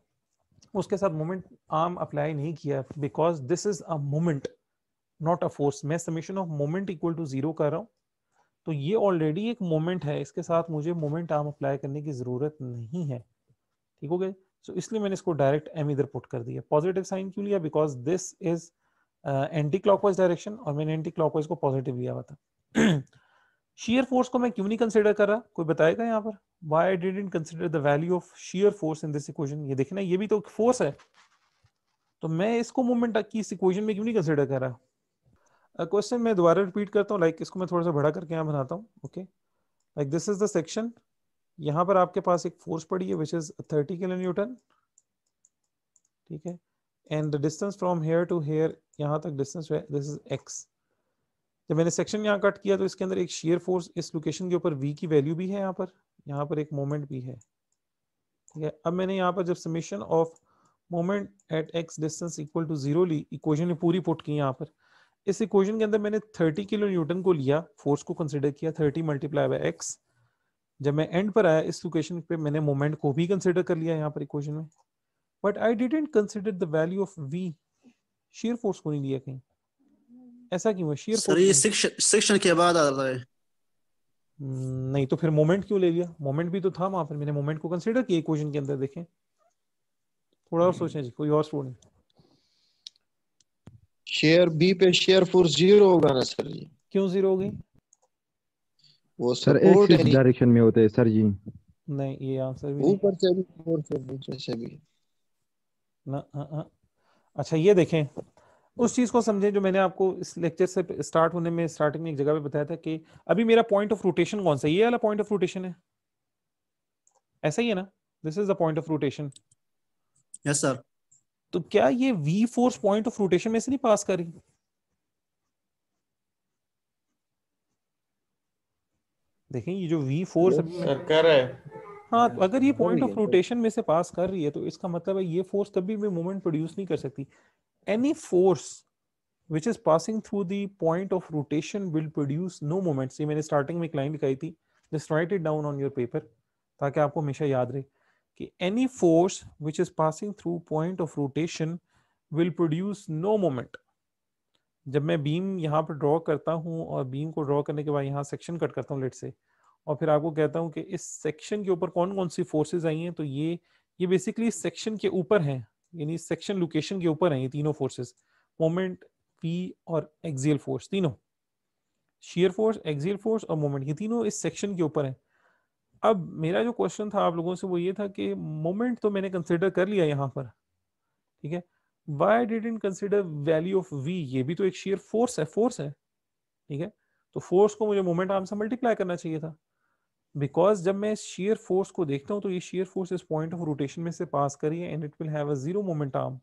उसके साथ मोमेंट आर्म अप्लाई नहीं किया because this is a moment not a force. मैं summation of moment equal to 0 कर रहा हूं, तो ये ऑलरेडी एक मोमेंट है, इसके साथ मुझे मोमेंट आर्म अप्लाई करने की जरूरत नहीं है। ठीक हो गया? सो इसलिए मैंने इसको डायरेक्ट एम इधर पुट कर दिया। पॉजिटिव साइन क्यों लिया? Because this is anti clockwise direction, और मैंने एंटी क्लॉकवाइज को पॉजिटिव लिया हुआ था। शेयर फोर्स को मैं क्यों नहीं कंसिडर कर रहा, कोई बताएगा यहाँ पर? Why I didn't consider the value of shear force in this equation? ये देखना, ये भी तो फोर्स है, तो मैं इसको मोमेंट की इस इक्वेशन में क्यों नहीं कंसिडर कर रहा? क्वेश्चन मैं दोबारा रिपीट करता हूँ, लाइक इसको मैं थोड़ा सा बड़ा करके यहाँ बनाता हूँ। Okay, like this is the section, यहाँ पर आपके पास एक फोर्स पड़ी है विच इज 30 किलो न्यूटन, ठीक है, and the distance from here to here, यहाँ तक डिस्टेंस है, दिस इज x। जब मैंने सेक्शन यहाँ कट किया तो इसके अंदर एक शेयर फोर्स इस लोकेशन के ऊपर v की वैल्यू भी है, यहाँ पर एक मोमेंट भी है, ठीक है। अब मैंने यहाँ पर जब summation of moment at x distance equal to 0 ली, इक्वेशन में पूरी पुट की यहाँ पर, इस इक्वेशन के अंदर मैंने 30 किलो न्यूटन को लिया, फोर्स को कंसिडर किया 30 मल्टीप्लाई बाय x। जब मैं एंड पर आया इस लोकेशन पे, मैंने मोमेंट को भी कंसिडर कर लिया यहाँ पर इक्वेशन में, but I didn't consider the value of v, shear force को नहीं लिया कहीं। ऐसा क्यों है? शेयर सर फोर्स ये नहीं, सेक्शन के बाद आ रहा है। नहीं तो फिर मोमेंट क्यों ले लिया? मोमेंट भी तो था वहां पर, मैंने मोमेंट को कंसिडर किया इक्वेशन के अंदर। देखें, थोड़ा और सोचें जी, कोई और स्टूडेंट। शेयर बी पे शेयर फोर्स 0 होगा ना सर जी? क्यों 0 हो गई? वो सर सपोर्ट एक्सिस है, डायरेक्शन में होते हैं सर जी। नहीं, ये आंसर भी नहीं ऊपर से भी फोर्स है नीचे से भी। ना। अच्छा, ये देखें, उस चीज को समझें जो मैंने आपको इस लेक्चर से स्टार्ट होने में, स्टार्टिंग में एक जगह पे बताया था कि अभी मेरा पॉइंट ऑफ रोटेशन कौन सा, ये वाला पॉइंट ऑफ रोटेशन है, ऐसा ही है ना? This is the point of rotation. Yes sir. तो क्या ये v force point of rotation में से नहीं पास कर रही? देखें, ये जो v फोर्स अभी सर कर रहा है। हाँ, तो अगर ये पॉइंट रही ऑफ है रोटेशन में से पास कर रही है तो इसका मतलब है ये फोर्स कभी भी मोमेंट प्रोड्यूस नहीं कर सकती। Any force which is passing through the point of rotation will produce no moments। ये मैंने स्टार्टिंग में एक लाइन लिखाई थी, just write it down on your paper ताकि आपको हमेशा याद रहे कि any force which is passing through point of rotation will produce no moment। जब मैं बीम यहाँ पर ड्रॉ करता हूँ और बीम को ड्रॉ करने के बाद यहाँ सेक्शन कट करता हूँ लेट से, और फिर आपको कहता हूँ कि इस सेक्शन के ऊपर कौन कौन सी फोर्सेस आई हैं, तो ये बेसिकली सेक्शन के ऊपर हैं, यानी सेक्शन लोकेशन के ऊपर हैं ये तीनों फोर्सेस, मोमेंट, पी और एक्सियल फोर्स तीनों। shear force, axial force और मोमेंट, ये तीनों इस सेक्शन के ऊपर है। अब मेरा जो क्वेश्चन था आप लोगों से वो ये था कि मोमेंट तो मैंने कंसिडर कर लिया यहाँ पर, ठीक है, Y didn't consider value of v, ये भी तो एक shear force है, ठीक है, तो फोर्स को मुझे मोमेंट आर्म से मल्टीप्लाई करना चाहिए था, बिकॉज जब मैं shear force को देखता हूँ तो ये shear force इस पॉइंट ऑफ रोटेशन में से पास करी है and it will have a zero moment arm,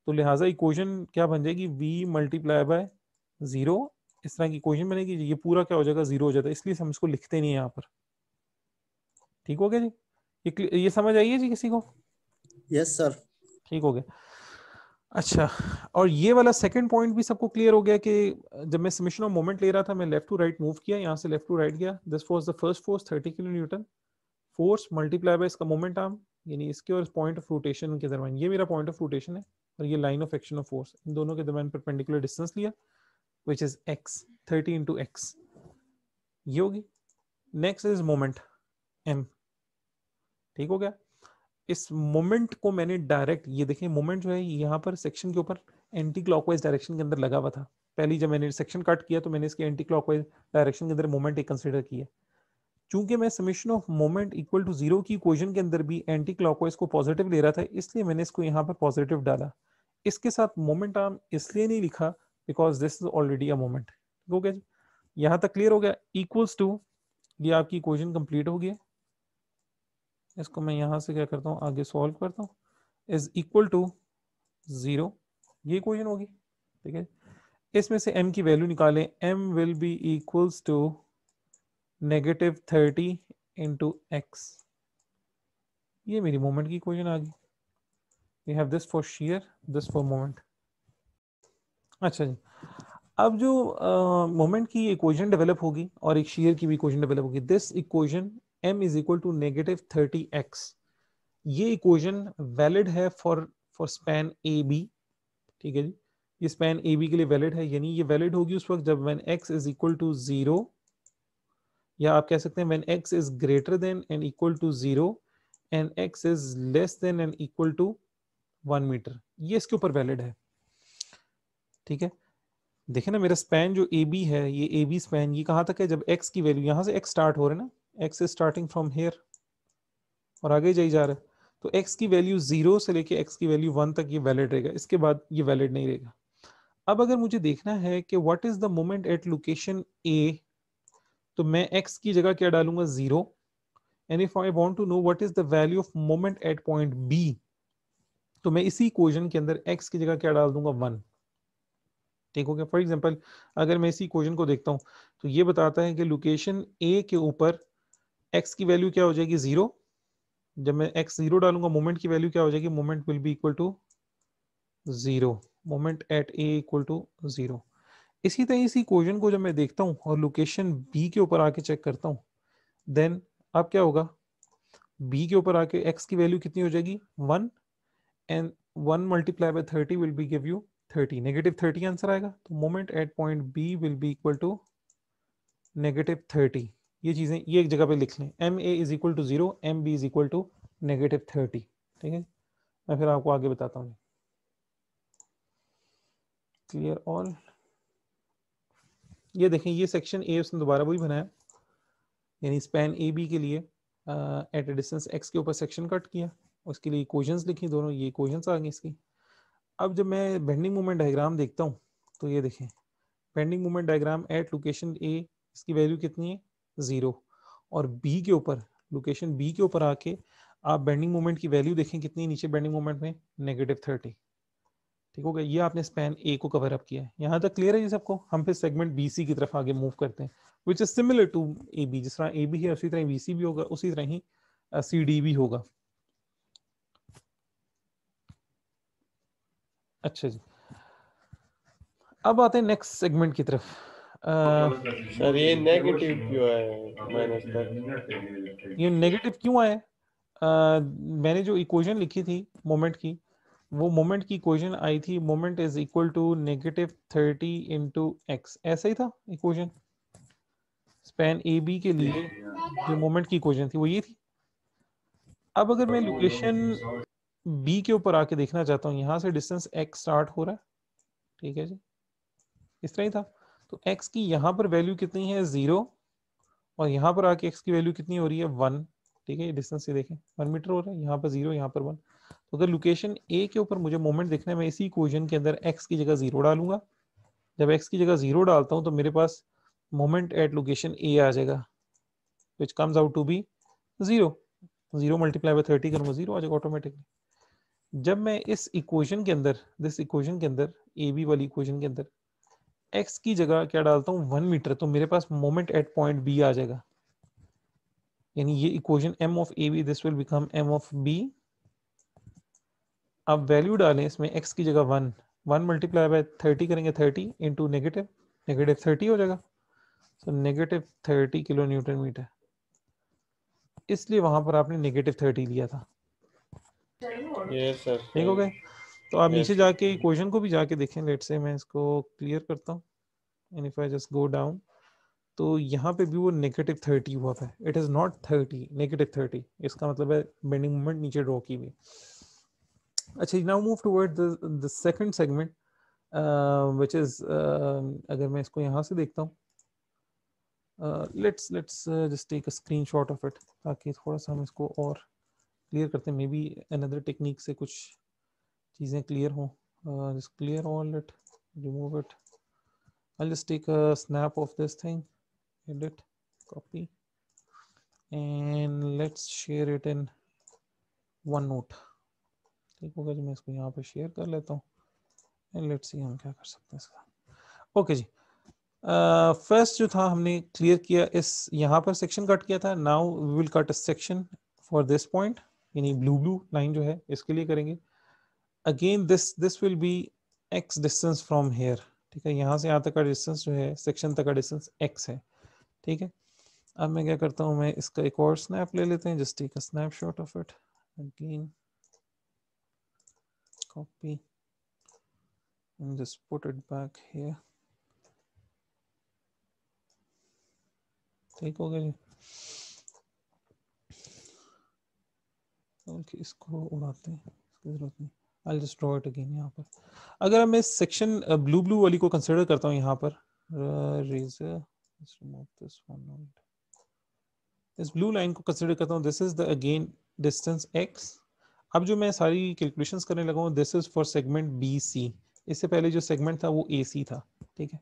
तो लिहाजा इक्वेशन क्या बन जाएगी, v मल्टीप्लाई बाय जीरो, इस तरह की इक्वेशन बनेगी, ये पूरा क्या हो जाएगा, जीरो हो जाता है, इसलिए हम इसको लिखते नहीं है यहाँ पर। ठीक हो गया जी, ये समझ आई है जी किसी को? Yes sir. ठीक हो गया। अच्छा, और ये वाला सेकंड पॉइंट भी सबको क्लियर हो गया कि जब मैं समेशन ऑफ मोमेंट ले रहा था मैं लेफ्ट टू राइट मूव किया, यहाँ से लेफ्ट टू राइट गया, this was the first force 30 kilo newton, force multiply by इसका मोमेंट आर्म, यानी इसके और पॉइंट ऑफ रोटेशन के दरमियान, ये मेरा पॉइंट ऑफ रोटेशन है और ये line of action of force, इन दोनों के दरमियान परपेंडिकुलर डिस्टेंस लिया which is x, 30 into x, ये होगी। नेक्स्ट इज मोमेंट m, ठीक हो गया। इस मोमेंट को मैंने डायरेक्ट, ये देखिए मोमेंट जो है यहाँ पर सेक्शन के ऊपर एंटी क्लॉकवाइज डायरेक्शन के अंदर लगा हुआ था, पहले जब मैंने सेक्शन कट किया तो मैंने इसके एंटी क्लॉकवाइज डायरेक्शन के अंदर मोमेंट एक कंसीडर किया, चूंकि मैं summation of moment equal to zero की इक्वेशन के अंदर भी एंटी क्लॉकवाइज को पॉजिटिव ले रहा था, इसलिए मैंने इसको यहाँ पर पॉजिटिव डाला, इसके साथ मोमेंट आर्म इसलिए नहीं लिखा because this is already a moment. ठीक हो गया जी, यहाँ तक क्लियर हो गया। इक्वल्स टू, ये आपकी इक्वेशन कंप्लीट हो गई, इसको मैं यहाँ से क्या करता हूँ आगे सॉल्व करता हूँ, इज इक्वल टू जीरो, ये इक्वेशन होगी, ठीक है। इसमें से m की वैल्यू निकालें, m will be equals to -30 into x, ये मेरी मोमेंट की इक्वेशन आ गई। We have this for shear, this for moment. अच्छा जी, अब जो मोमेंट की इक्वेशन डेवलप होगी और एक shear की भी इक्वेशन डेवलप होगी, this equation m is equal to -30x, ये इक्वेशन वैलिड है फॉर स्पैन ए बी, ठीक है जी, ये स्पैन ए बी के लिए वैलिड है, यानी ये वैलिड होगी उस वक्त जब when x is equal to 0, या आप कह सकते हैं when x is greater than and equal to 0 and x is less than and equal to 1 metre, ये इसके ऊपर वैलिड है, ठीक है। देखें ना मेरा स्पैन जो ए बी है, ये ए बी स्पैन, ये कहाँ तक है, जब x की वैल्यू, यहाँ से x स्टार्ट हो रहा है ना, x is starting from here और आगे जाई जा रहा है, तो x की वैल्यू 0 से लेके x की वैल्यू 1 तक ये वैलिड रहेगा, इसके बाद ये वैलिड नहीं रहेगा। अब अगर मुझे देखना है कि what is the moment at location A, तो मैं x की जगह क्या डालूंगा, 0, and if I want to know what is the value of moment at point B, तो मैं इसी इक्वेशन के अंदर x की जगह क्या डाल दूंगा, 1। ठीक हो गया। फॉर एग्जांपल अगर मैं इसी इक्वेशन को देखता हूँ तो ये बताता है कि लोकेशन A के ऊपर x की वैल्यू क्या हो जाएगी, 0, जब मैं x 0 डालूंगा मोमेंट की वैल्यू क्या हो जाएगी, moment will be equal to 0, moment at A equal to 0। इसी तरह इसी इक्वेशन को जब मैं देखता हूँ और लोकेशन B के ऊपर आके चेक करता हूँ, देन अब क्या होगा, B के ऊपर आके x की वैल्यू कितनी हो जाएगी, 1, and 1 multiply by 30 will be give you 30, -30 answer आएगा, तो moment at point B will be equal to -30। ये चीजें ये एक जगह पे लिख लें, MA is equal to 0, MB is equal to -30, ठीक है। मैं फिर आपको आगे बताता हूँ। क्लियर ऑल, ये देखें ये सेक्शन ए उसने दोबारा वही बनाया, यानी स्पैन ए बी के लिए एट ए डिस्टेंस x के ऊपर सेक्शन कट किया, उसके लिए इक्वेशंस लिखी दोनों, ये इक्वेशंस आ गई इसकी। अब जब मैं बेंडिंग मोमेंट डायग्राम देखता हूँ तो ये देखें bending moment diagram at location A, इसकी वैल्यू कितनी है, 0, और बी के ऊपर, लोकेशन बी के ऊपर आके आप बेंडिंग मोमेंट की वैल्यू देखें कितनी नीचे बेंडिंग मोमेंट में, -30। ठीक हो गया, ये आपने स्पैन ए को कवर अप किया है। यहाँ तक क्लियर है ये सबको। हम फिर सेगमेंट बीसी की तरफ आगे मूव करते हैं, which is similar to A B, जिस तरह ए बी है उसी तरह बीसी भी होगा, उसी तरह ही सी डी भी होगा। अच्छा जी, अब आते हैं नेक्स्ट सेगमेंट की तरफ। सर ये नेगेटिव क्यों है, माइनस तक? ये नेगेटिव क्यों आया? मैंने जो इक्वेशन लिखी थी मोमेंट की, वो मोमेंट की इक्वेशन आई थी, moment is equal to -30 into X, ऐसा ही था इक्वेशन स्पैन ए बी के लिए। जो मोमेंट की इक्वेशन थी वो ये थी। अब अगर मैं लोकेशन बी के ऊपर आके देखना चाहता हूँ, यहाँ से डिस्टेंस x स्टार्ट हो रहा है, ठीक है जी, इस तरह ही था, तो x की यहाँ पर वैल्यू कितनी है 0 और यहाँ पर आके x की वैल्यू कितनी हो रही है 1। ठीक है, ये डिस्टेंस से देखें 1 मीटर हो रहा है, यहाँ पर 0 यहाँ पर 1। तो अगर लोकेशन A के ऊपर मुझे मोमेंट देखना है, मैं इसी इक्वेशन के अंदर x की जगह 0 डालूंगा। जब x की जगह 0 डालता हूँ तो मेरे पास मोमेंट एट लोकेशन A आ जाएगा, which comes out to be 0। 0 multiply by 30 करूँगा 0 आ जाएगा ऑटोमेटिकली। जब मैं इस इक्वेशन के अंदर, दिस इक्वेशन के अंदर, ए बी वाली इक्वेशन के अंदर x की जगह क्या डालता हूँ 1 मीटर, तो मेरे पास मोमेंट एट पॉइंट B आ जाएगा। यानी ये equation m of A B, this will become m of b। अब वैल्यू डालें इसमें, x की जगह 1, 1 मल्टीप्लाई बाय 30 करेंगे 30 इंटू नेगेटिव, नेगेटिव 30 हो जाएगा। तो नेगेटिव 30 किलो न्यूटन मीटर, इसलिए वहां पर आपने नेगेटिव 30 लिया था। Yes sir. ठीक हो गए? तो आप Yes, नीचे sir. जाके इक्वेशन को भी जाके देखें। लेट से मैं इसको क्लियर करता हूँ, and if I just go down, तो यहाँ पे भी वो नेगेटिव 30 हुआ है। It is not 30, negative 30। इसका मतलब है बेंडिंग मोमेंट नीचे ड्रॉ की हुई। अच्छा, now move toward the second segment which is, अगर मैं इसको यहाँ से देखता हूँ, let's just take a screenshot of it, ताकि थोड़ा सा हम इसको और क्लियर करते हैं। मे बी अनदर टेक्निक से कुछ चीज़ें क्लियर हों। Just clear all it, remove it. I'll just take a snap of this thing, edit, copy, and let's share it in OneNote। ठीक होगा जी, मैं इसको यहाँ पे शेयर कर लेता हूँ, एंड लेट्स सी हम क्या कर सकते हैं इसका। ओके जी, फर्स्ट जो था हमने क्लियर किया, इस यहाँ पर सेक्शन कट किया था। Now we will cut a section for this point, यानी ब्लू लाइन जो है इसके लिए करेंगे। Again this will be x distance from here. ठीक है, यहाँ से यहाँ तक का डिस्टेंस जो है, सेक्शन तक का डिस्टेंस x है। ठीक है, अब मैं क्या करता हूँ, मैं इसका एक और स्नैप ले लेते हैं। Just take a snapshot of it, again copy and just put it back here. ठीक हो गया जी। ओके, इसको उड़ाते हैं, इसकी जरूरत नहीं। I just draw it again यहाँ पर। अगर मैं सेक्शन ब्लू वाली को कंसिडर करता हूँ यहाँ पर, रेजर, रिमूव दिस वन, इस ब्लू लाइन को कंसिडर करता हूँ, this is the again distance x। अब जो मैं सारी कैलकुलेशंस करने लगा हूँ, this is for segment B C. इससे पहले जो सेगमेंट था वो ए सी था। ठीक है,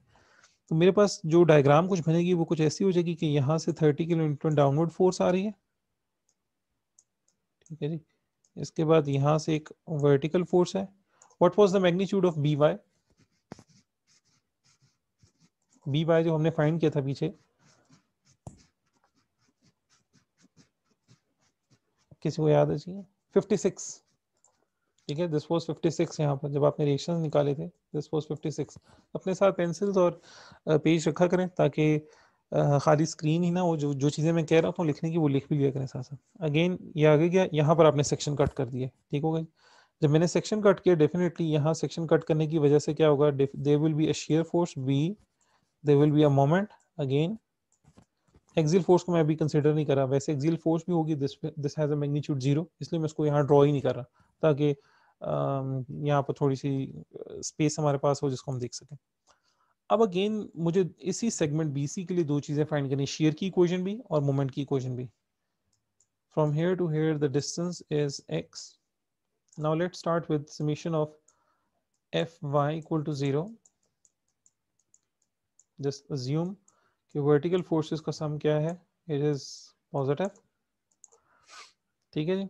तो मेरे पास जो डायग्राम कुछ बनेगी वो कुछ ऐसी हो जाएगी कि यहाँ से 30 किलो डाउनवर्ड फोर्स आ रही है। ठीक है जी, इसके बाद यहाँ से एक वर्टिकल फोर्स है। What was the magnitude of B Y? B Y जो हमने फाइंड किया था पीछे, किसी को याद है जी? 56। ठीक है, दिस वाज 56। यहाँ पर जब आपने रिएक्शन निकाले थे, दिस वाज 56। अपने साथ पेंसिल्स और पेज रखा करें, ताकि खाली स्क्रीन ही ना हो, जो जो चीज़ें मैं कह रहा हूँ लिखने की, वो लिख भी लिया करें साथ साथ। अगेन ये आगे गया, यहाँ पर आपने सेक्शन कट कर दिए। ठीक हो गया, जब मैंने सेक्शन कट किया, डेफिनेटली यहाँ सेक्शन कट करने की वजह से क्या होगा, there will be a shear force B, there will be a moment. Again axial force को मैं अभी कंसीडर नहीं कर रहा, वैसे एक्सियल फोर्स भी होगी, दिस हैज अ मैग्नीट्यूड 0, इसलिए मैं इसको यहाँ ड्रॉ ही नहीं कर रहा, ताकि यहाँ पर थोड़ी सी स्पेस हमारे पास हो जिसको हम देख सकें। अब अगेन मुझे इसी सेगमेंट BC के लिए दो चीजें फाइंड करनी, शेयर की इक्वेशन भी और मोमेंट की इक्वेशन भी। From here to here the distance is x। Now let's start with summation of Fy equal to 0। Just assume कि वर्टिकल फोर्सेस का सम क्या है, इट इज पॉजिटिव। ठीक है जी,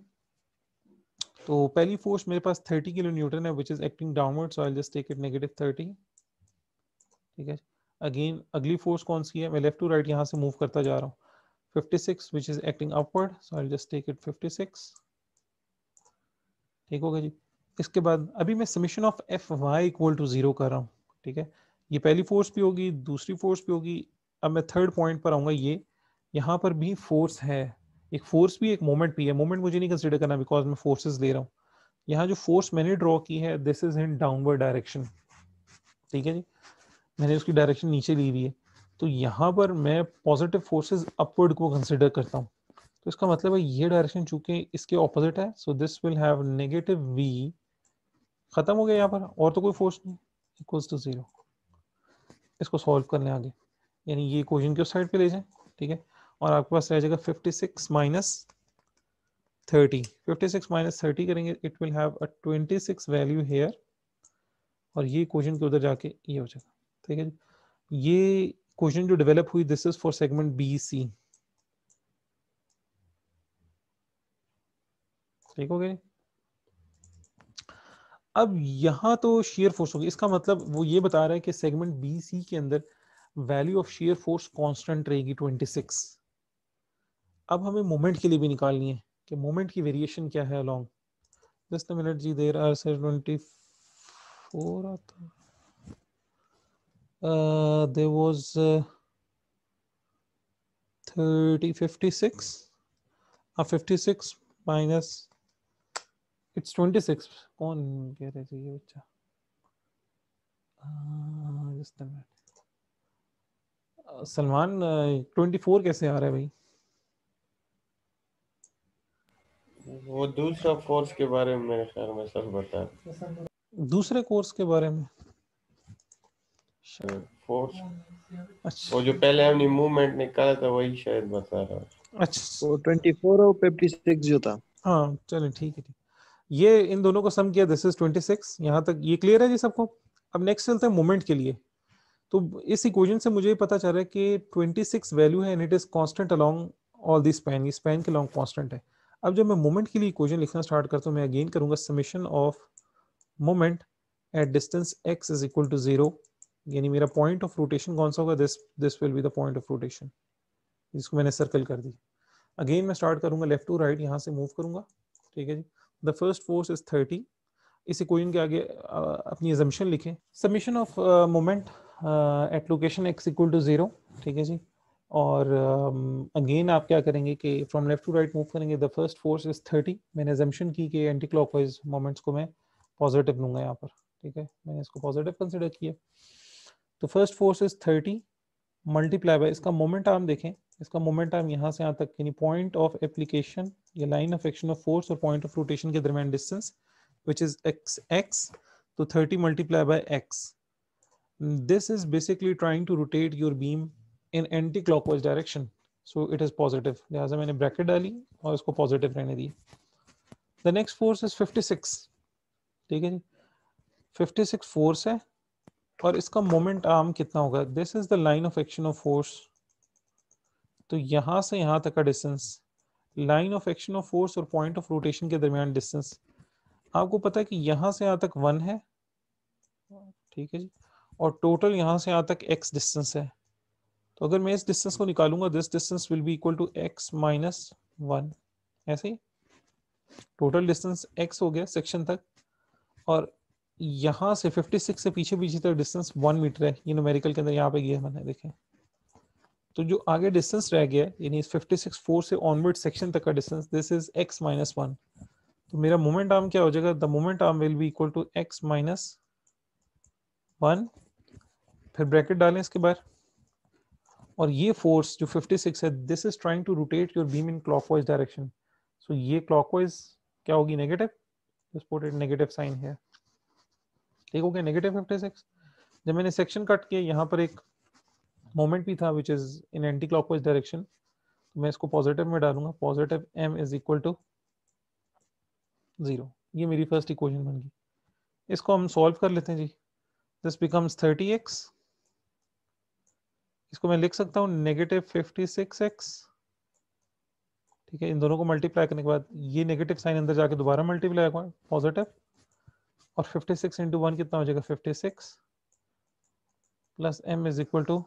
तो पहली फोर्स मेरे पास 30 किलो न्यूटन है, which is acting downward, so I just take it negative 30। ठीक है, अगेन अगली फोर्स कौन सी है, मैं लेफ्ट टू राइट यहाँ से मूव करता जा रहा हूँ, 56 which is acting upward, so I'll just take it 56। ठीक होगा जी, इसके बाद अभी मैं summation of Fy equal to 0 कर रहा हूँ। ठीक है, ये पहली फोर्स भी होगी, दूसरी फोर्स भी होगी। अब मैं थर्ड पॉइंट पर आऊंगा, ये यहाँ पर भी फोर्स है, एक फोर्स भी एक मोमेंट भी है। मोमेंट मुझे नहीं कंसिडर करना, बिकॉज मैं फोर्सेस ले रहा हूँ। यहाँ जो फोर्स मैंने ड्रॉ की है, this is in downward direction. ठीक है जी, मैंने उसकी डायरेक्शन नीचे ली हुई है, तो यहाँ पर मैं पॉजिटिव फोर्सेस अपवर्ड को कंसिडर करता हूँ। तो इसका मतलब है ये डायरेक्शन चूंकि इसके ऑपोजिट है, so this will have negative v। खत्म हो गया यहाँ पर, और तो कोई फोर्स नहीं, इक्वल्स टू 0। इसको सॉल्व कर लें आगे, यानी ये इक्वेशन के उस साइड पे ले जाएं, ठीक है। और आपके पास रह जाएगा 56 माइनस 30, 56 माइनस 30 करेंगे, it will have a 26 value here, और ये इक्वेशन के उधर जाके ये हो जाएगा, ठीक है जी। ये इक्वेशन जो डेवलप हुई, this is for segment B C, ठीक हो गया। अब यहाँ तो शेयर फोर्स होगी, इसका मतलब वो ये बता रहा है कि सेगमेंट बी सी के अंदर value of shear force constant रहेगी 26। अब हमें मोमेंट के लिए भी निकालनी है कि मोमेंट की वेरिएशन क्या है अलोंग, जस्ट अ मिनट जी, देयर आर सर 24 आता, देयर वाज 30 56, 56 माइनस इट्स 26, कौन कह रहे थे ये बच्चा, जस्ट अ मिनट, सलमान 24 कैसे आ रहा है भाई? वो दूसरा फोर्स के बारे में मेरे ख्याल में सर बता रहे। दूसरे कोर्स के बारे में, फोर्स अच्छा वो जो पहले हमने मूवमेंट निकाला था वही शायद बता रहा है। अच्छा, वो 24 और 56 जो था। हाँ चलें ठीक है, ठीक। ये इन दोनों को सम किया, दिस इज 26, यहाँ तक ये क्लियर है जी सबको। अब नेक्स्ट चलते हैं मोमेंट के लिए। तो इस इक्वेशन से मुझे पता चल रहा है कि 26 वैल्यू है and it is constant along all the span, ये स्पैन के लॉन्ग कांस्टेंट है। अब जब मैं मोमेंट के लिए इक्वेशन लिखना स्टार्ट करता हूँ, मैं अगेन करूंगा summation of moment at distance x is equal to 0, यानी मेरा पॉइंट ऑफ रोटेशन कौन सा होगा, this will be the point of rotation, जिसको मैंने सर्कल कर दी। अगेन मैं स्टार्ट करूंगा लेफ्ट टू राइट, यहाँ से मूव करूंगा, ठीक है जी। द फर्स्ट फोर्स इज 30, इस इक्वेशन के आगे अपनी अजम्पशन लिखें, summation of moment at location x equal to 0, ठीक है जी। और अगेन आप क्या करेंगे कि from left to right move करेंगे, द फर्स्ट फोर्स इज 30, मैंने अजम्पशन की कि एंटी क्लॉकवाइज मोमेंट्स को मैं पॉजिटिव लूंगा यहाँ पर, ठीक है, मैंने इसको पॉजिटिव कंसिडर किया। तो first force is 30 multiply by इसका मोमेंट आर्म देखें, इसका मोमेंट आर्म यहाँ से यहाँ तक, यानी पॉइंट ऑफ एप्लीकेशन या line of action of force और पॉइंट ऑफ रोटेशन के दरमियान डिस्टेंस which is x, तो 30 multiplied by x, this is basically trying to rotate your beam in anti-clockwise direction, so it is positive, लिहाजा मैंने bracket डाली और इसको positive रहने दी। the next force is 56, ठीक है जी, 56 फोर्स है और इसका मोमेंट आर्म कितना होगा, this is the line of action of force, तो यहाँ से यहाँ तक का distance, line of action of force और पॉइंट ऑफ रोटेशन के दरमियान डिस्टेंस, आपको पता है कि यहाँ से यहाँ तक 1 है, ठीक है जी, और टोटल यहाँ से यहाँ तक x डिस्टेंस है। तो अगर मैं इस डिस्टेंस को निकालूंगा, this distance will be equal to x minus 1, ऐसे ही टोटल डिस्टेंस x हो गया सेक्शन तक, और यहाँ से 56 से पीछे पीछे तक डिस्टेंस 1 मीटर है, ये न्यूमेरिकल के अंदर यहाँ पे गया मैंने, देखें। तो जो आगे डिस्टेंस रह गया यानी इस 56 4 से ऑनवर्ड सेक्शन तक का distance, this is x minus 1, तो मेरा मोमेंट आर्म क्या हो जाएगा, the moment arm will be equal to x minus 1, फिर ब्रैकेट डालें इसके बाहर, और ये फोर्स जो 56 है, this is trying to rotate your beam in clockwise direction, so ये क्लॉकवाइज क्या होगी, negative, just put it negative sign है, ठीक हो गया, नेगेटिव 56। जब मैंने सेक्शन कट किया, यहाँ पर एक मोमेंट भी था which is in anti clockwise direction, तो मैं इसको पॉजिटिव में डालूंगा, positive m is equal to 0, ये मेरी फर्स्ट इक्वेशन बन गई। इसको हम सॉल्व कर लेते हैं जी, दिस बिकम्स 30x, इसको मैं लिख सकता हूँ नेगेटिव 56x, ठीक है, इन दोनों को मल्टीप्लाई करने के बाद ये नेगेटिव साइन अंदर जाके दोबारा मल्टीप्लाई होगा पॉजिटिव, और 56 इंटू 1 कितना हो जाएगा, 56 plus m is equal to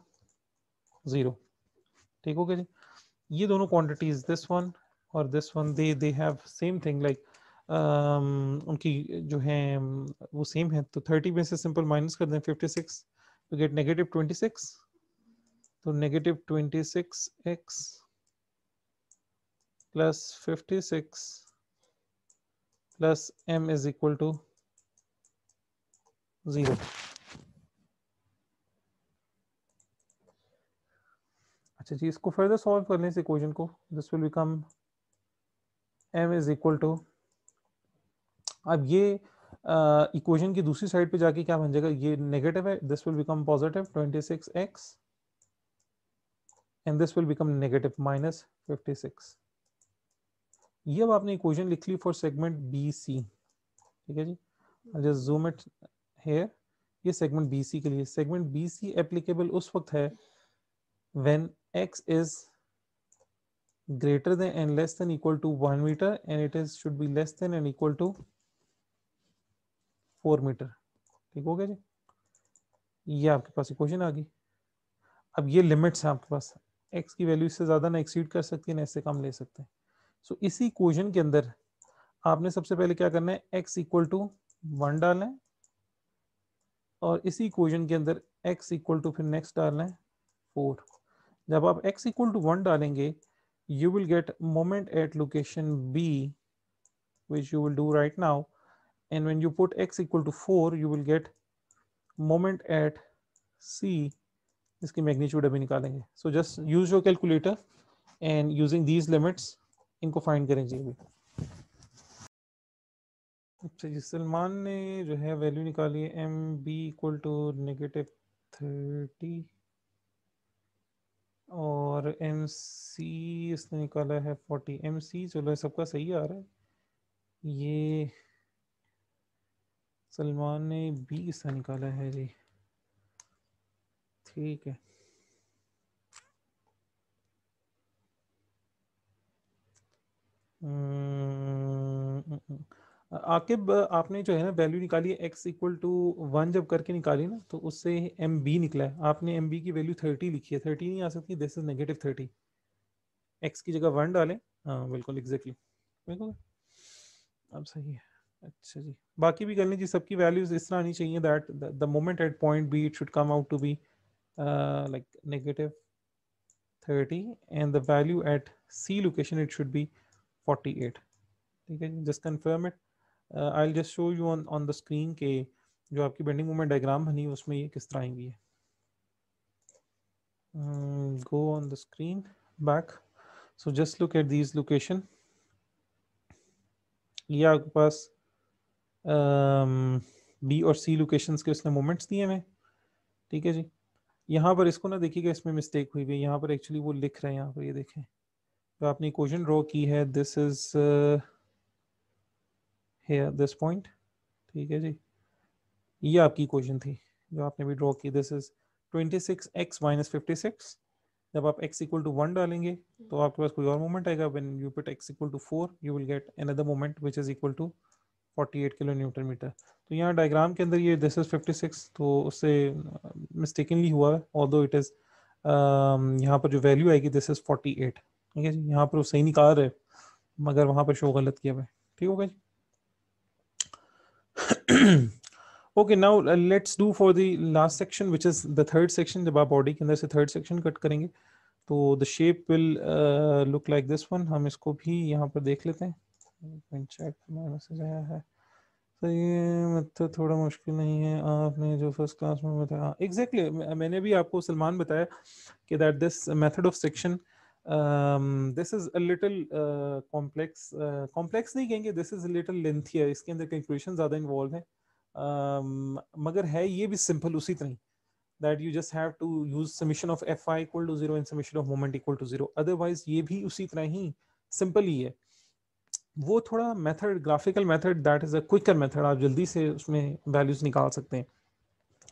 0, ठीक हो गया जी। ये दोनों क्वांटिटीज, दिस वन और this one, they have same thing, like उनकी जो है वो सेम है, तो 30 में से सिंपल माइनस कर दें 56 तो गेट नेगेटिव 26, तो negative 26x plus 56 plus m is equal to 0। अच्छा जी, इसको फर्दर सॉल्व करने से इक्वेशन को, this will become m is equal to, अब ये इक्वेशन की दूसरी साइड पे जाके क्या बन जाएगा, ये नेगेटिव है, this will become positive 26x and this will become negative -56। ये अब आपने इक्वेशन लिख ली फॉर सेगमेंट बी सी, ठीक है जी। जस्ट जूम इट हेयर, ये सेगमेंट बी सी के लिए, सेगमेंट बी सी एप्लीकेबल उस वक्त है when x is greater than and less than equal to 1 meter and it is should be less than and equal to 4 metre. ठीक हो गया जी, ये आपके पास इक्वेशन आ गई। अब ये लिमिट्स हैं आपके पास, x की वैल्यू इससे ज्यादा ना एक्सीड कर सकती है ना इससे कम ले सकते हैं। सो इसी इक्वेशन के अंदर आपने सबसे पहले क्या करना है, x इक्वल टू 1 डालना है और इसी इक्वेशन के अंदर x इक्वल टू फिर नेक्स्ट डालना है 4। जब आप x इक्वल टू 1 डालेंगे you will get moment at location B which you will do right now, and when you put x equal to 4 you will get moment at C, इसकी magnitude अभी निकालेंगे। So just use your calculator and using these limits इनको find करें जी अभी। अच्छा जी, सलमान ने जो है वैल्यू निकाली है एम बी इक्वल टू -30 और एम सी इसने निकाला है 40। एम सी चलो सबका सही आ रहा है, ये सलमान ने बी इसका निकाला है जी, ठीक है। आकिब आपने जो है ना वैल्यू निकाली है x इक्वल टू 1 जब करके निकाली ना तो उससे एम बी निकला है, आपने एम बी की वैल्यू 30 लिखी है, 30 नहीं आ सकती, दिस इज -30। x की जगह 1 डालें, हाँ बिल्कुल एग्जैक्टली बिल्कुल अब सही है। अच्छा जी, बाकी भी कर लें जी, सबकी वैल्यूज इस तरह आनी चाहिए that the moment at point B it should come out to be like -30 and the value at C location it should be 48। ठीक है जी, just confirm it. I will just show you on the screen के जो आपकी bending moment diagram बनी है उसमें ये किस तरह आएंगी है। Go on the screen back, so just look at these location. ये आपके पास बी और सी लोकेशंस के उसने मोमेंट्स दिए हुए, ठीक है जी। यहाँ पर इसको ना देखिएगा, इसमें मिस्टेक हुई हुई है, यहाँ पर एक्चुअली वो लिख रहे हैं, यहाँ पर ये देखें जो आपने इक्वेशन ड्रॉ की है, this is here this point, ठीक है जी। ये आपकी इक्वेशन थी जो आपने भी ड्रॉ की, दिस इज 26x - 56। जब आप x इक्वल टू 1 डालेंगे तो आपके पास कोई और मोमेंट आएगा, when you put x equal to 4 you will get another moment which is equal to 48 kilo newton metre. तो यहाँ डायग्राम के अंदर ये दिस इज 56, तो उससे मिस्टेकनली हुआ है, ऑल्दो इट इज यहाँ पर जो वैल्यू आएगी दिस इज 48, ठीक है जी। यहाँ पर वो सही निकाल रहे मगर वहाँ पर शो गलत किया हुआ है, ठीक होगा जी। Okay, now let's do for the last section which is the third section। जब आप बॉडी के अंदर से थर्ड सेक्शन कट करेंगे तो the shape will look like this one। हम इसको भी यहाँ पर देख लेते हैं। चेक मैसेज आया है, तो ये मतलब थोड़ा मुश्किल नहीं है, आपने जो फर्स्ट क्लास में बताया एग्जैक्टली मैंने भी आपको सलमान बताया कि that this method of section this is a little complex, complex नहीं कहेंगे, दिस इज लिटिल लेंथियर, इसके अंदर कैलकुलेशन ज़्यादा इन्वॉल्व है, मगर है ये भी सिंपल उसी तरह that you just have to use summation of fi equal to 0 and summation of moment equal to 0। otherwise ये भी उसी तरह ही सिंपल ही है, वो थोड़ा method graphical method that is a quicker method, आप जल्दी से उसमें वैल्यूज निकाल सकते हैं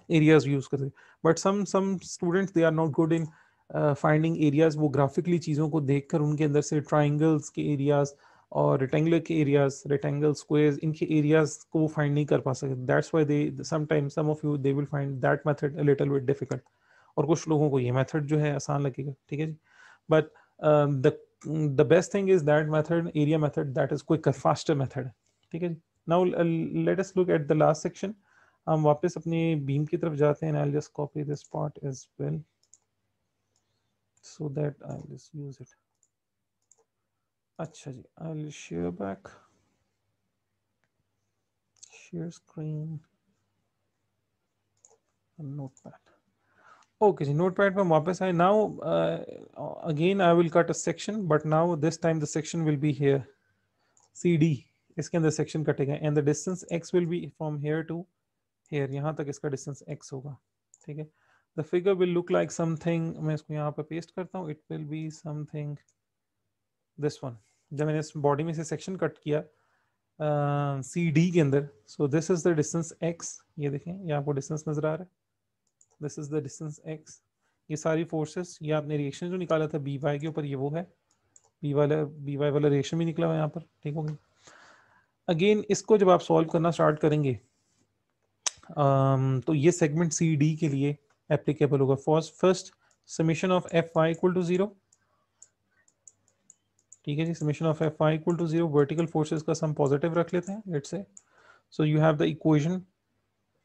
एरियाज यूज करके। But some students they are not good in finding areas, वो ग्राफिकली चीज़ों को देखकर उनके अंदर से ट्राइंगल्स के एरियाज और रेक्टेंगुलर के एरियाज, रेक्टेंगल स्क्वायर्स, इनके एरियाज को वो फाइंड नहीं कर पा सकते। That's why they sometimes some of you they will find that method a little bit difficult, और कुछ लोगों को ये मेथड जो है आसान लगेगा, ठीक है जी। But the best thing is that method, area method, that is quicker faster method, ठीक है जी। now let us look at the last section। हम वापस अपने बीम की तरफ जाते हैं, I'll just copy this part as well so that I'll just use it। अच्छा जी, I'll share back, share screen, notepad। Okay जी, नोटपैड पे वापस आए। Now again I will cut a section, but now this time the section will be here CD इसके अंदर section कटेगा and the distance x will be from here to here, यहाँ तक इसका डिस्टेंस x होगा, ठीक है। The figure will look like something, मैं इसको यहाँ पे पेस्ट करता हूँ, it will be something this one. जब मैंने इस बॉडी में से सेक्शन कट किया सी डी के अंदर, सो this is the distance x, ये देखें ये आपको डिस्टेंस नजर आ रहा है, this is the distance x। ये सारी फोर्सेस, ये आपने रिएक्शन जो निकाला था बी वाई के ऊपर, ये वो है बी वाई वाला रिएक्शन भी निकला हुआ है यहाँ पर, ठीक हो गया। अगेन इसको जब आप सॉल्व करना स्टार्ट करेंगे तो ये सेगमेंट सी डी के लिए एप्लीकेबल होगा। First summation of F Y equal to 0, ठीक है जी, summation of F Y equal to 0, vertical forces का सम पॉजिटिव रख लेते हैं let's say. So you have the equation,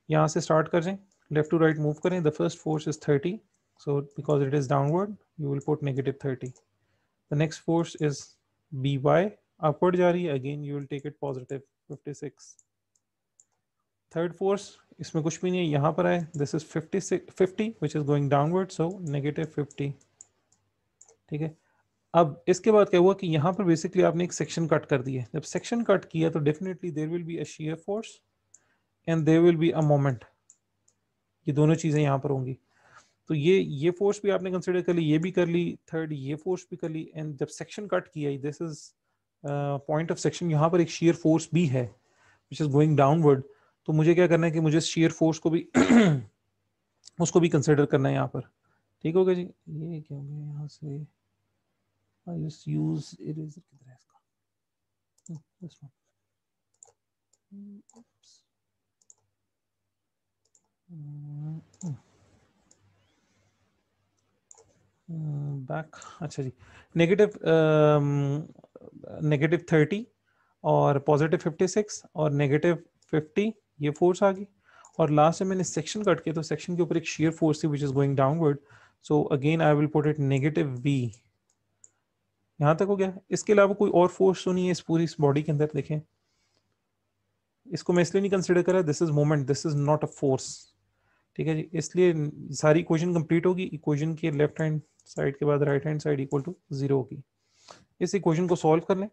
यहाँ से स्टार्ट कर जाएं, लेफ्ट टू राइट मूव करें। The first force is 30, so because it is downward you will put negative 30. The next force is by, upward जा रही है, again you will take it positive 56. Third force इसमें कुछ भी नहीं है, यहाँ पर है, this is 50 which is going downward, so negative 50, ठीक है। अब इसके बाद क्या हुआ कि यहाँ पर बेसिकली आपने एक सेक्शन कट कर दिया। जब सेक्शन कट किया तो definitely there will be a shear force and there will be a moment, ये दोनों चीजें यहाँ पर होंगी। तो ये फोर्स भी आपने कंसिडर कर ली, ये भी कर ली, थर्ड ये फोर्स भी कर ली, एंड जब सेक्शन कट किया, this is point of section, यहाँ पर एक शेयर फोर्स भी है विच इज गोइंग डाउनवर्ड। तो मुझे क्या करना है कि मुझे शेयर फोर्स को भी उसको भी कंसिडर करना है यहाँ पर, ठीक हो गया जी। ये क्या हो गया यहाँ से, आई जस्ट यूज इरेजर, किधर है इसका, दिस वन, बैक, अच्छा जी, नेगेटिव 30 और पॉजिटिव 56 और नेगेटिव 50, ये फोर्स आ गई। और लास्ट में मैंने सेक्शन कट किया तो सेक्शन के ऊपर एक शेयर फोर्स थी which is going downward, so again I will put it negative v। यहाँ तक हो गया। इसके अलावा कोई और फोर्स तो नहीं है इस पूरी इस बॉडी के अंदर। देखें इसको मैं इसलिए नहीं कंसिडर कर रहा, this is moment, this is not a force, ठीक है जी। इसलिए सारी इक्वेशन कंप्लीट होगी, इक्वेशन के लेफ्ट हैंड साइड के बाद right hand side equal to 0 होगी। इस इक्वेशन को सॉल्व कर लें,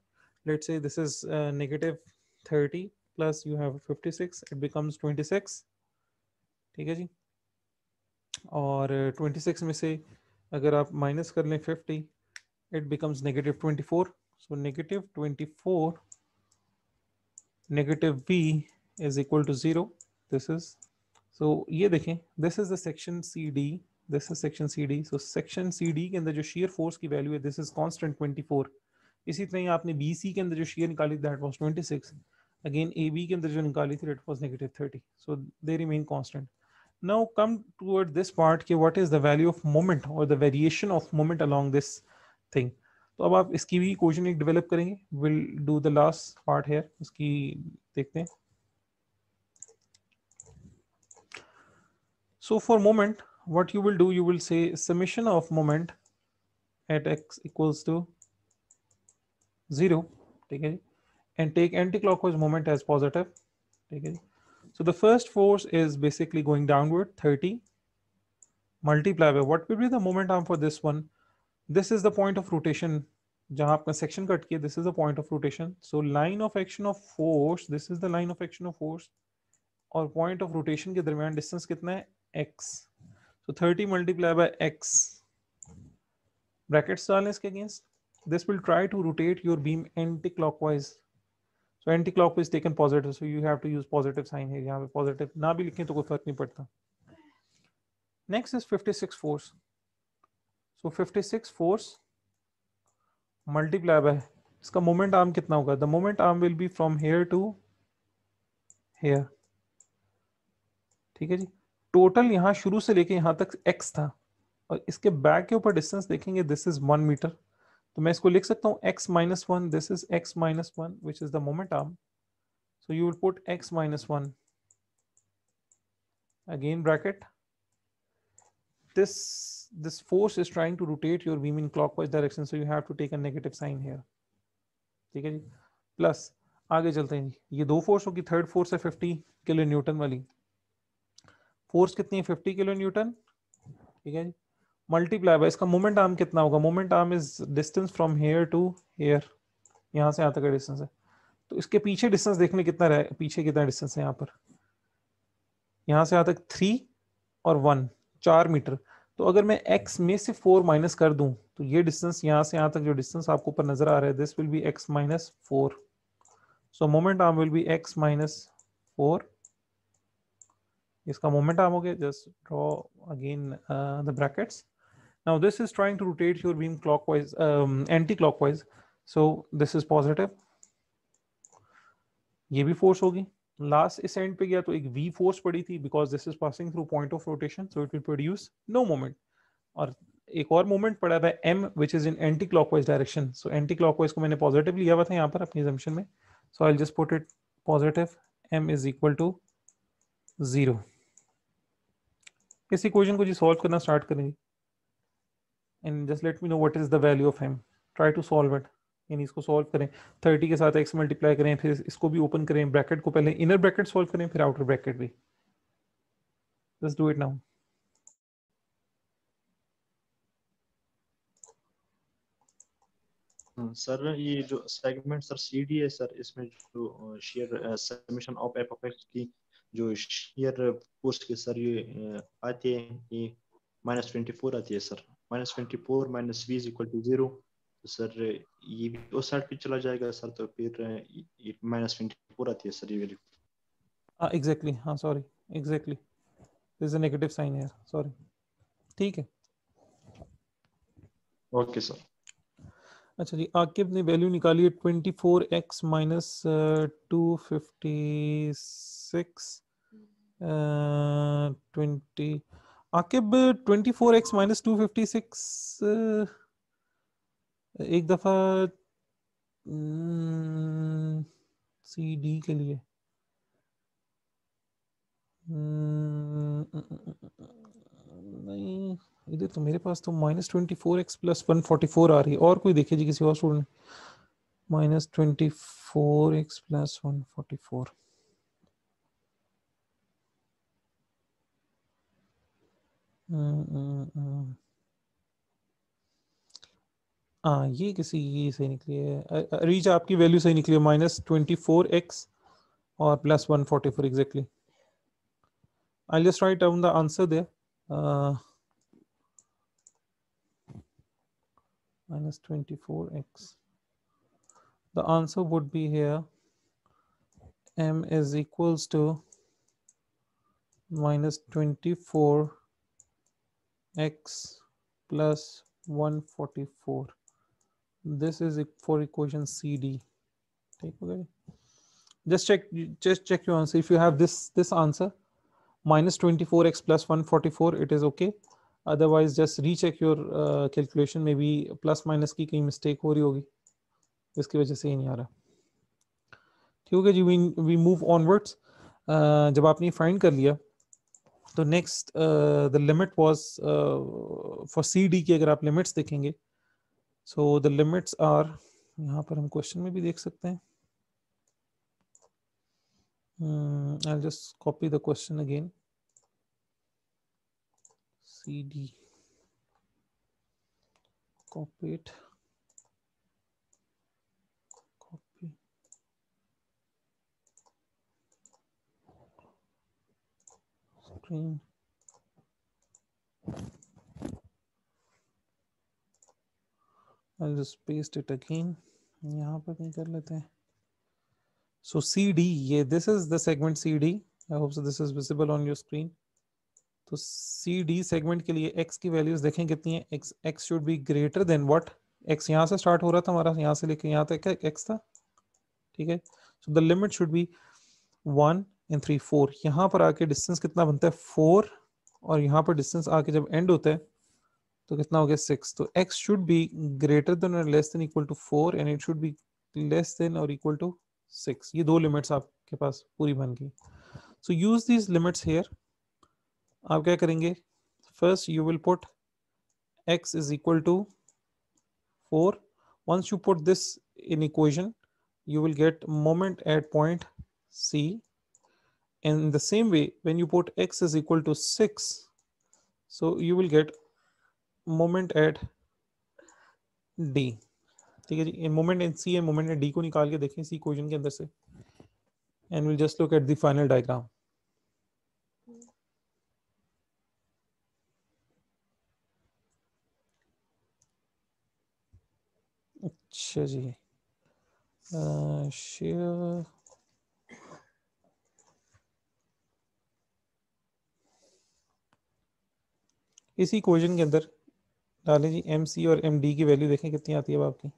let's say this is negative 30 plus you have 56, it becomes 26, ठीक है जी। और 26 में से अगर आप माइनस कर लें 50, it becomes negative 24, so negative 24 negative v is equal to 0, this is, so ये देखें this is the section C D, this is section C D. So section C D के अंदर जो शेयर फोर्स की value है this is constant 24। इसी तरह ही आपने बी सी के अंदर जो शेयर निकाली that was 26, again A B के अंदर जो निकाली थी that was negative 30, so they remain constant. Now come toward this part कि what is the value of moment और the variation of moment along this thing. तो अब आप इसकी भी इक्वेशन एक डेवलप करेंगे, will do the last part here, उसकी देखते हैं। So for moment, what you will do, you will say summation of moment at x equals to 0, ठीक है जी, and take anti-clockwise moment as positive, ठीक है जी। So the first force is basically going downward, 30, multiply by what will be the moment arm for this one. This is the point of rotation, जहाँ आपका section cut किया, this is the point of rotation. So line of action of force, this is the line of action of force, और point of rotation के दरमियान distance कितना है, x. So 30 multiplied by x, brackets डालें इसके against, this will try to rotate your beam anti-clockwise. So anti-clockwise taken positive, so you have to use positive sign here, यहाँ पे positive ना भी लिखें तो कोई फर्क नहीं पड़ता। Next is 56 force. So 56 force multiply by, इसका moment arm कितना होगा, the moment arm will be from here to here, ठीक है जी। टोटल यहाँ शुरू से लेके यहाँ तक x था, और इसके बैक के ऊपर डिस्टेंस देखेंगे दिस इज 1 मीटर, तो मैं इसको लिख सकता हूँ x minus 1, this is x minus 1 which is the moment arm, so you will put x minus 1, again bracket, this force is trying to rotate your beam in clockwise direction, so you have to take a negative sign here, ठीक है जी। Plus आगे चलते हैं जी, ये दो force होगी, third force है 50 kilo Newton वाली, फोर्स कितनी है 50 किलो न्यूटन, ठीक है जी, मल्टीप्लाई बाय इसका मोमेंट आर्म कितना होगा, moment arm is distance from here to here, यहाँ से यहाँ तक का डिस्टेंस है, तो इसके पीछे डिस्टेंस देख लें कितना रहा, पीछे कितना डिस्टेंस है यहाँ पर, यहाँ से यहाँ तक 3 और 1, 4 मीटर। तो अगर मैं x में से 4 माइनस कर दूं तो ये डिस्टेंस यहाँ से यहाँ तक जो डिस्टेंस आपको ऊपर नजर आ रहा है, this will be x minus 4। So moment arm will be x minus 4। इसका मोमेंट आर्म हो गया, just draw again the brackets. Now this is trying to rotate your beam clockwise, anti-clockwise. So this is positive. ये भी force होगी। Last इस and पे गया तो एक v फोर्स पड़ी थी, because this is passing through point of rotation, so it will produce no moment. और एक और मोमेंट पड़ा है m which is in anti clockwise direction. So anti clockwise को मैंने पॉजिटिव लिया हुआ था यहाँ पर अपनी assumption में, so I just put it positive, m is equal to 0। इस इक्वेशन को जी सॉल्व करना स्टार्ट करेंगे, and just let me know what is the value of m। Try to solve it, यानी इसको सॉल्व करें, 30 के साथ x मल्टीप्लाई करें, फिर इसको भी ओपन करें, ब्रैकेट को पहले इनर ब्रैकेट सॉल्व करें, फिर आउटर ब्रैकेट भी। Just do it now. Sir ये जो सेगमेंट सर CD है सर, इसमें जो share summation of F of x की जो शेयर फोर्स के सर ये आते हैं, ये -24 आती है sir, -24 minus v is equal to 0। तो सर ये भी उस साइड पे चला जाएगा सर, तो फिर ये -24 आती है सर ये वैल्यू। एग्जैक्टली, हाँ sorry, exactly this is a negative sign है, सॉरी। ठीक है, ओके सर। अच्छा जी, आकिब ने वैल्यू निकाली है 24x minus 256 20। Aqib 24x minus 256 एक दफा CD के लिए नहीं, इधर तो मेरे पास तो -24x प्लस 144 आ रही है। और कोई देखिए जी, किसी और स्टूडेंट ने -24x प्लस 144। हाँ, ये किसी ये सही निकली है, रीच आपकी वैल्यू सही निकली है, -24x और plus 144 exactly. I'll just write down the answer there. -24x. The answer would be here. M is equals to -24x plus 144. This is for equation CD. Take okay. Just check your answer. If you have this answer, -24x plus 144, it is okay. Otherwise just recheck your calculation, maybe plus minus की कहीं mistake हो रही होगी, इसकी वजह से ही नहीं आ रहा। ठीक है जी, वी मूव ऑनवर्ड्स। जब आपने फाइंड कर लिया तो next the limit was for CD की, अगर आप लिमिट्स देखेंगे, सो द लिमिट्स आर, यहाँ पर हम क्वेश्चन में भी देख सकते हैं। I'll just copy the question again. CD, copy it, copy, screen, I'll just paste it again, यहाँ पर कहीं कर लेते हैं। So CD, ये this is the segment CD. I hope so this is visible on your screen. तो CD segment के लिए x की वैल्यूज देखें कितनी है। x should be greater than what? x यहाँ से स्टार्ट हो रहा था हमारा, यहाँ से लेके यहाँ तक x था, ठीक है। So the limit should be 1 and 3 4। यहाँ पर आके डिस्टेंस कितना बनता है 4, और यहाँ पर डिस्टेंस आके जब एंड होता है तो कितना हो गया 6। तो x should be greater than or less than equal to 4 and it should be less than or equal to 6। ये दो लिमिट्स आपके पास पूरी बन गई। सो यूज दीज लिमिट्स हियर। आप क्या करेंगे, first you will put x is equal to 4। once you put this in equation you will get moment at point C, and in the same way when you put x is equal to 6, so you will get moment at D। ठीक है जी, moment in C and moment in D को निकाल के देखें इसी equation के अंदर से, and will just look at the final diagram. अच्छा जी, शेयर इसी इक्वेशन के अंदर डालें जी, एम सी और एम डी की वैल्यू देखें कितनी आती है अब आपकी।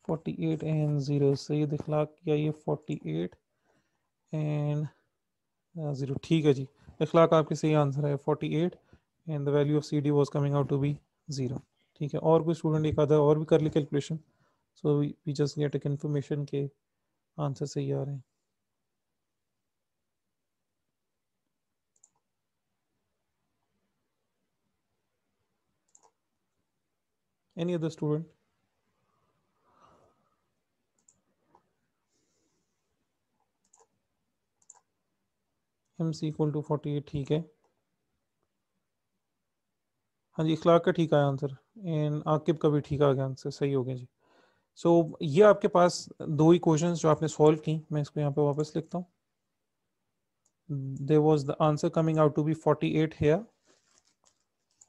(48 and 0) सैयद इखलाक किया ये 48 एंड 0। ठीक है जी, इखलाक आपके सही आंसर है 48 and the value of C D was coming out to be 0। ठीक है, और कोई स्टूडेंट एक आधा और भी कर ले calculation, so we just get a confirmation के आंसर सही आ रहे हैं। Any other student? M C equal to 48, ठीक है। हाँ जी, इखलाक का ठीक आया आंसर एंड आकिब का भी ठीक आ गया आंसर, सही हो गया जी। सो ये आपके पास दो इक्वेशंस जो आपने सॉल्व की, मैं इसको यहाँ पे वापस लिखता हूँ। There was the answer coming out to be 48 here,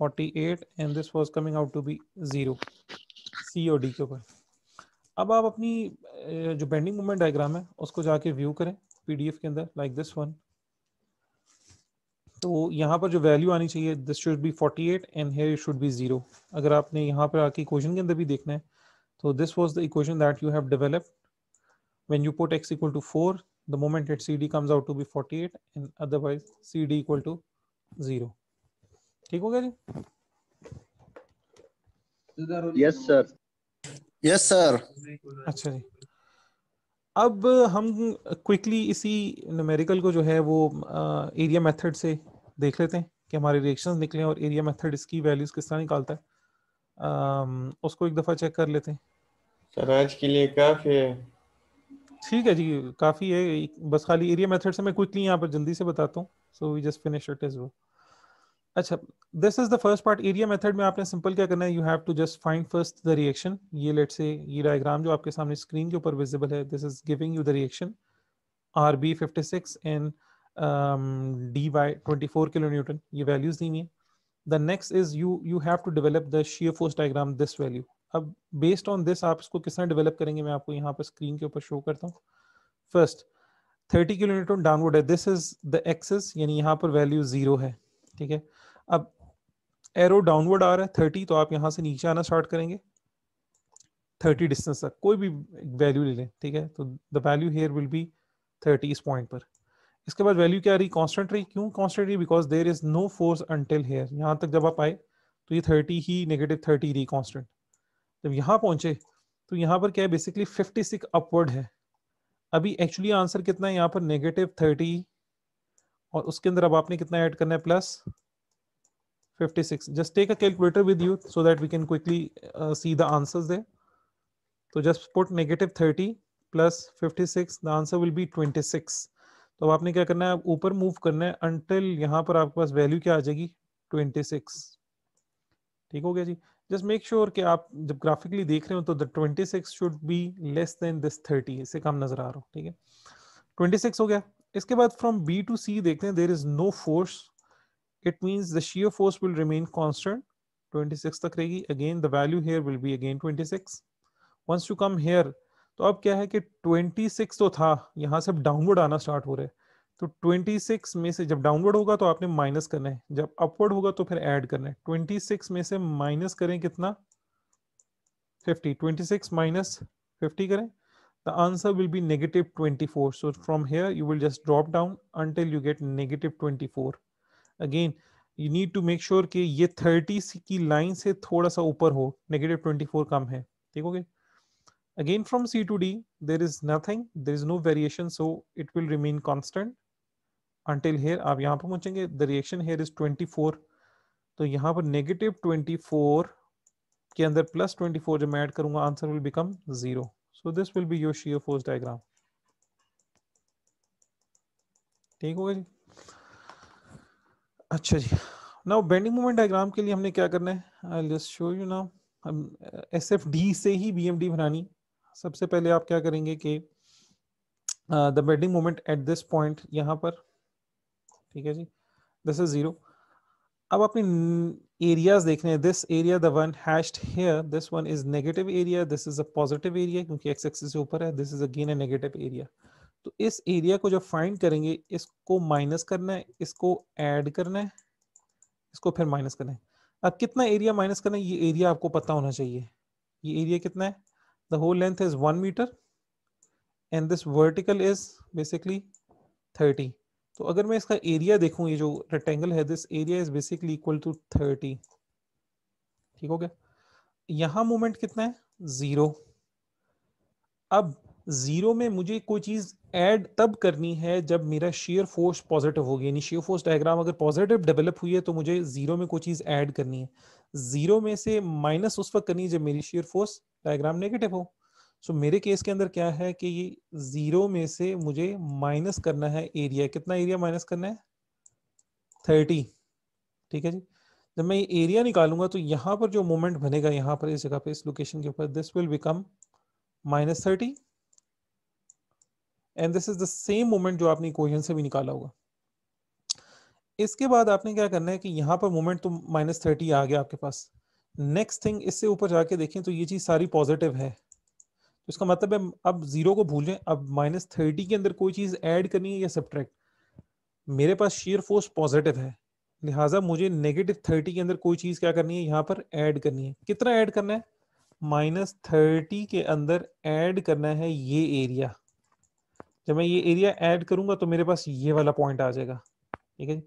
48, and this was coming out to be 0, C और D के ऊपर। अब आप अपनी जो बेंडिंग मोमेंट डायग्राम है उसको जाके व्यू करें पीडीएफ के अंदर, लाइक दिस वन। तो यहाँ पर जो वैल्यू आनी चाहिए, this should be 48 and here it should B 0। अगर आपने यहाँ पर आके इक्वेशन के अंदर भी देखना है तो this was the equation that you have developed when you put x equal to 4, the moment at CD comes out to be 48 and otherwise CD equal to 0। ठीक हो गया जी? Yes sir. Yes sir. अच्छा जी, अब हम quickly इसी numerical को जो है वो एरिया मेथड से देख लेते हैं कि हमारे रिएक्शंस निकले और एरिया मेथड इसकी वैल्यूज किस तरह निकालता है। उसको एक दफ़ा चेक कर लेते हैं। सर आज के लिए काफ़ी है। ठीक है जी, काफ़ी है, बस खाली एरिया मेथड से मैं क्विकली यहाँ पर जल्दी से बताता हूँ। So we just finish it as well. अच्छा, this is the first part. Area method में आपने सिंपल क्या करना है, you have to just find first the reaction. ये लेट से ये डायग्राम जो आपके सामने स्क्रीन के ऊपर विजिबल है, this is giving you the reaction RB 56 and dy 24 kilonewton, ये वैल्यूज दी हुई है। The next is you have to develop the shear force diagram, this value। अब based on this आप इसको किस तरह डेवलप करेंगे, मैं आपको यहाँ पर स्क्रीन के ऊपर शो करता हूँ। फर्स्ट 30 किलोन्यूटन डाउनवर्ड है, दिस इज द एक्सिस, यानी यहाँ पर वैल्यू 0 है। ठीक है, अब एरो डाउनवर्ड आ रहा है 30, तो आप यहाँ से नीचे आना स्टार्ट करेंगे 30 डिस्टेंस तक, कोई भी वैल्यू ले लें। ठीक है, तो the value here will B 30 इस पॉइंट पर। इसके बाद वैल्यू क्या रही, कांस्टेंट रही। क्यों कांस्टेंट रही? Because there is no force until here. यहाँ तक जब आप आए तो ये 30 ही -30 रही कांस्टेंट। जब यहाँ पहुंचे तो यहाँ पर क्या है, बेसिकली 56 अपवर्ड है। अभी एक्चुअली आंसर कितना है यहाँ पर, -30, और उसके अंदर अब आपने कितना ऐड करना है, +56। Just take a calculator with you so that we can quickly see the answers there. तो just put -30 + 56, the answer will be 26। तो अब आपने क्या करना है, ऊपर मूव करना है अंटिल यहाँ पर आपके पास वैल्यू क्या आ जाएगी, 26। ठीक हो गया जी। जस्ट मेक श्योर कि आप जब ग्राफिकली देख रहे हो तो the 26 should be less than this 30, इससे कम नजर आ रहा हो। ठीक है, 26 हो गया। इसके बाद फ्रॉम B to C देखते हैं, there is no force, it means the shear force will remain constant, 26 तक रहेगी। Again the value here will be again 26। Once you come here, तो अब क्या है कि 26 तो था, यहाँ से अब डाउनवर्ड आना स्टार्ट हो रहा है। तो 26 में से जब डाउनवर्ड होगा तो आपने माइनस करना है, जब अपवर्ड होगा तो फिर ऐड करना है। 26 में से माइनस करें कितना, 50। 26 माइनस 50 करें, the answer will be -24। so from here you will just drop down until you get -24। again you need to make sure कि ये 30 की लाइन से थोड़ा सा ऊपर हो, -24 कम है। ठीक हो गया। Again from C to D there is nothing, there is no variation, so it will remain constant until here। आप यहाँ पर पहुंचेंगे, the reaction here is 24, तो यहाँ पर -24 के अंदर +24 जब मैं ऐड करूंगा, answer will become 0। so this will be your shear force diagram। ठीक होगा जी। अच्छा जी, नाउ बेंडिंग मोमेंट डायग्राम के लिए हमने क्या करना है, आई will just show you now. हम SFD से ही BMD बनानी। सबसे पहले आप क्या करेंगे कि the bending moment at this point, यहाँ पर, ठीक है जी, दिस इज 0। अब अपने एरियाज देख रहे हैं, this area the one hatched here, this one is negative area, this is a positive area क्योंकि एक्स एक्सिस से ऊपर है, this is again a negative area. तो इस एरिया को जब फाइंड करेंगे, इसको माइनस करना है, इसको ऐड करना है, इसको फिर माइनस करना है। अब कितना एरिया माइनस करना है, ये एरिया आपको पता होना चाहिए। ये एरिया कितना है, the whole length is 1 metre and this vertical is basically 30। तो अगर मैं इसका एरिया देखूं, ये जो रेक्टेंगल है, this area is basically equal to 30। ठीक हो गया। यहां मोमेंट कितना है, 0। अब 0 में मुझे कोई चीज ऐड तब करनी है जब मेरा शेयर फोर्स पॉजिटिव होगी, यानी शेयर फोर्स डायग्राम अगर पॉजिटिव डेवलप हुई है तो मुझे 0 में कोई चीज ऐड करनी है। 0 में से माइनस उस वक्त करनी है जब मेरी शेयर फोर्स डायग्राम नेगेटिव हो। सो मेरे केस के अंदर क्या है कि ये 0 में से मुझे माइनस करना है एरिया। कितना एरिया माइनस करना है, 30। ठीक है जी। जब मैं ये एरिया निकालूंगा तो यहाँ पर जो मोमेंट बनेगा, यहाँ पर इस जगह पे, इस लोकेशन के ऊपर, this will become -30 and this is the same moment जो आपने इक्वेशन से भी निकाला होगा। इसके बाद आपने क्या करना है कि यहाँ पर मोमेंट तो -30 आ गया आपके पास। नेक्स्ट थिंग, इससे ऊपर जाके देखें तो ये चीज सारी पॉजिटिव है, तो इसका मतलब है अब 0 को भूल जाएं, अब -30 के अंदर कोई चीज ऐड करनी है या सब्ट्रैक्ट। मेरे पास शेयर फोर्स पॉजिटिव है, लिहाजा मुझे -30 के अंदर कोई चीज क्या करनी है, यहाँ पर ऐड करनी है। कितना ऐड करना है, -30 के अंदर ऐड करना है ये एरिया। जब मैं ये एरिया ऐड करूंगा तो मेरे पास ये वाला पॉइंट आ जाएगा। ठीक है जी।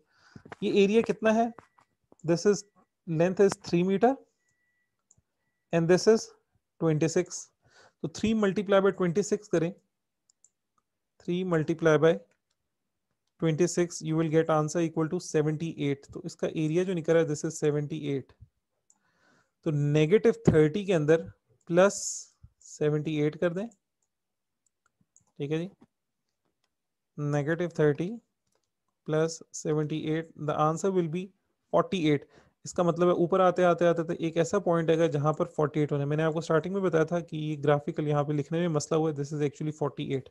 ये एरिया कितना है, this is length is 3 metre and this is 26। तो 3 मल्टीप्लाई बाय 26 करें, 3 multiply by 26, you will get answer equal to 78। तो इसका एरिया जो निकल रहा है, दिस इज 78। तो -30 के अंदर +78 कर दें। ठीक है जी, -30 +78, द आंसर विल बी 48। इसका मतलब है ऊपर आते आते आते तो एक ऐसा पॉइंट है जहां पर 48 होना है। मैंने आपको स्टार्टिंग में बताया था कि ये ग्राफिकल यहाँ पे लिखने में मसला हुआ है, दिस इज एक्चुअली 48।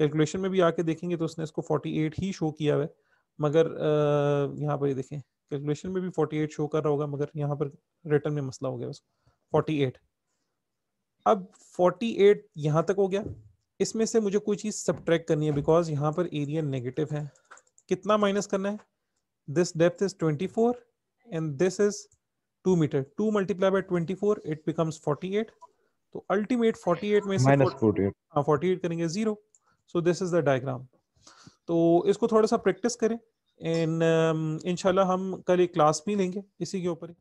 कैलकुलेशन में भी आके देखेंगे तो उसने इसको 48 ही शो किया हुआ है, मगर यहाँ पर ये देखें, कैलकुलेशन में भी 48 शो कर रहा होगा, मगर यहाँ पर रिटर्न में मसला हो गया उसको 48। अब 48 यहाँ तक हो गया, इसमें से मुझे कोई चीज सब्ट्रैक्ट करनी है बिकॉज यहाँ पर एरिया नेगेटिव है। कितना माइनस करना है, this depth is 24 and this is 2 metre, 2 multiply by 24 it becomes 48। तो अल्टीमेट 48 में से -48 48 करेंगे 0। सो दिस इज द डायग्राम। तो इसको थोड़ा सा प्रैक्टिस करें एंड इंशाल्लाह हम कल एक क्लास भी लेंगे इसी के ऊपर।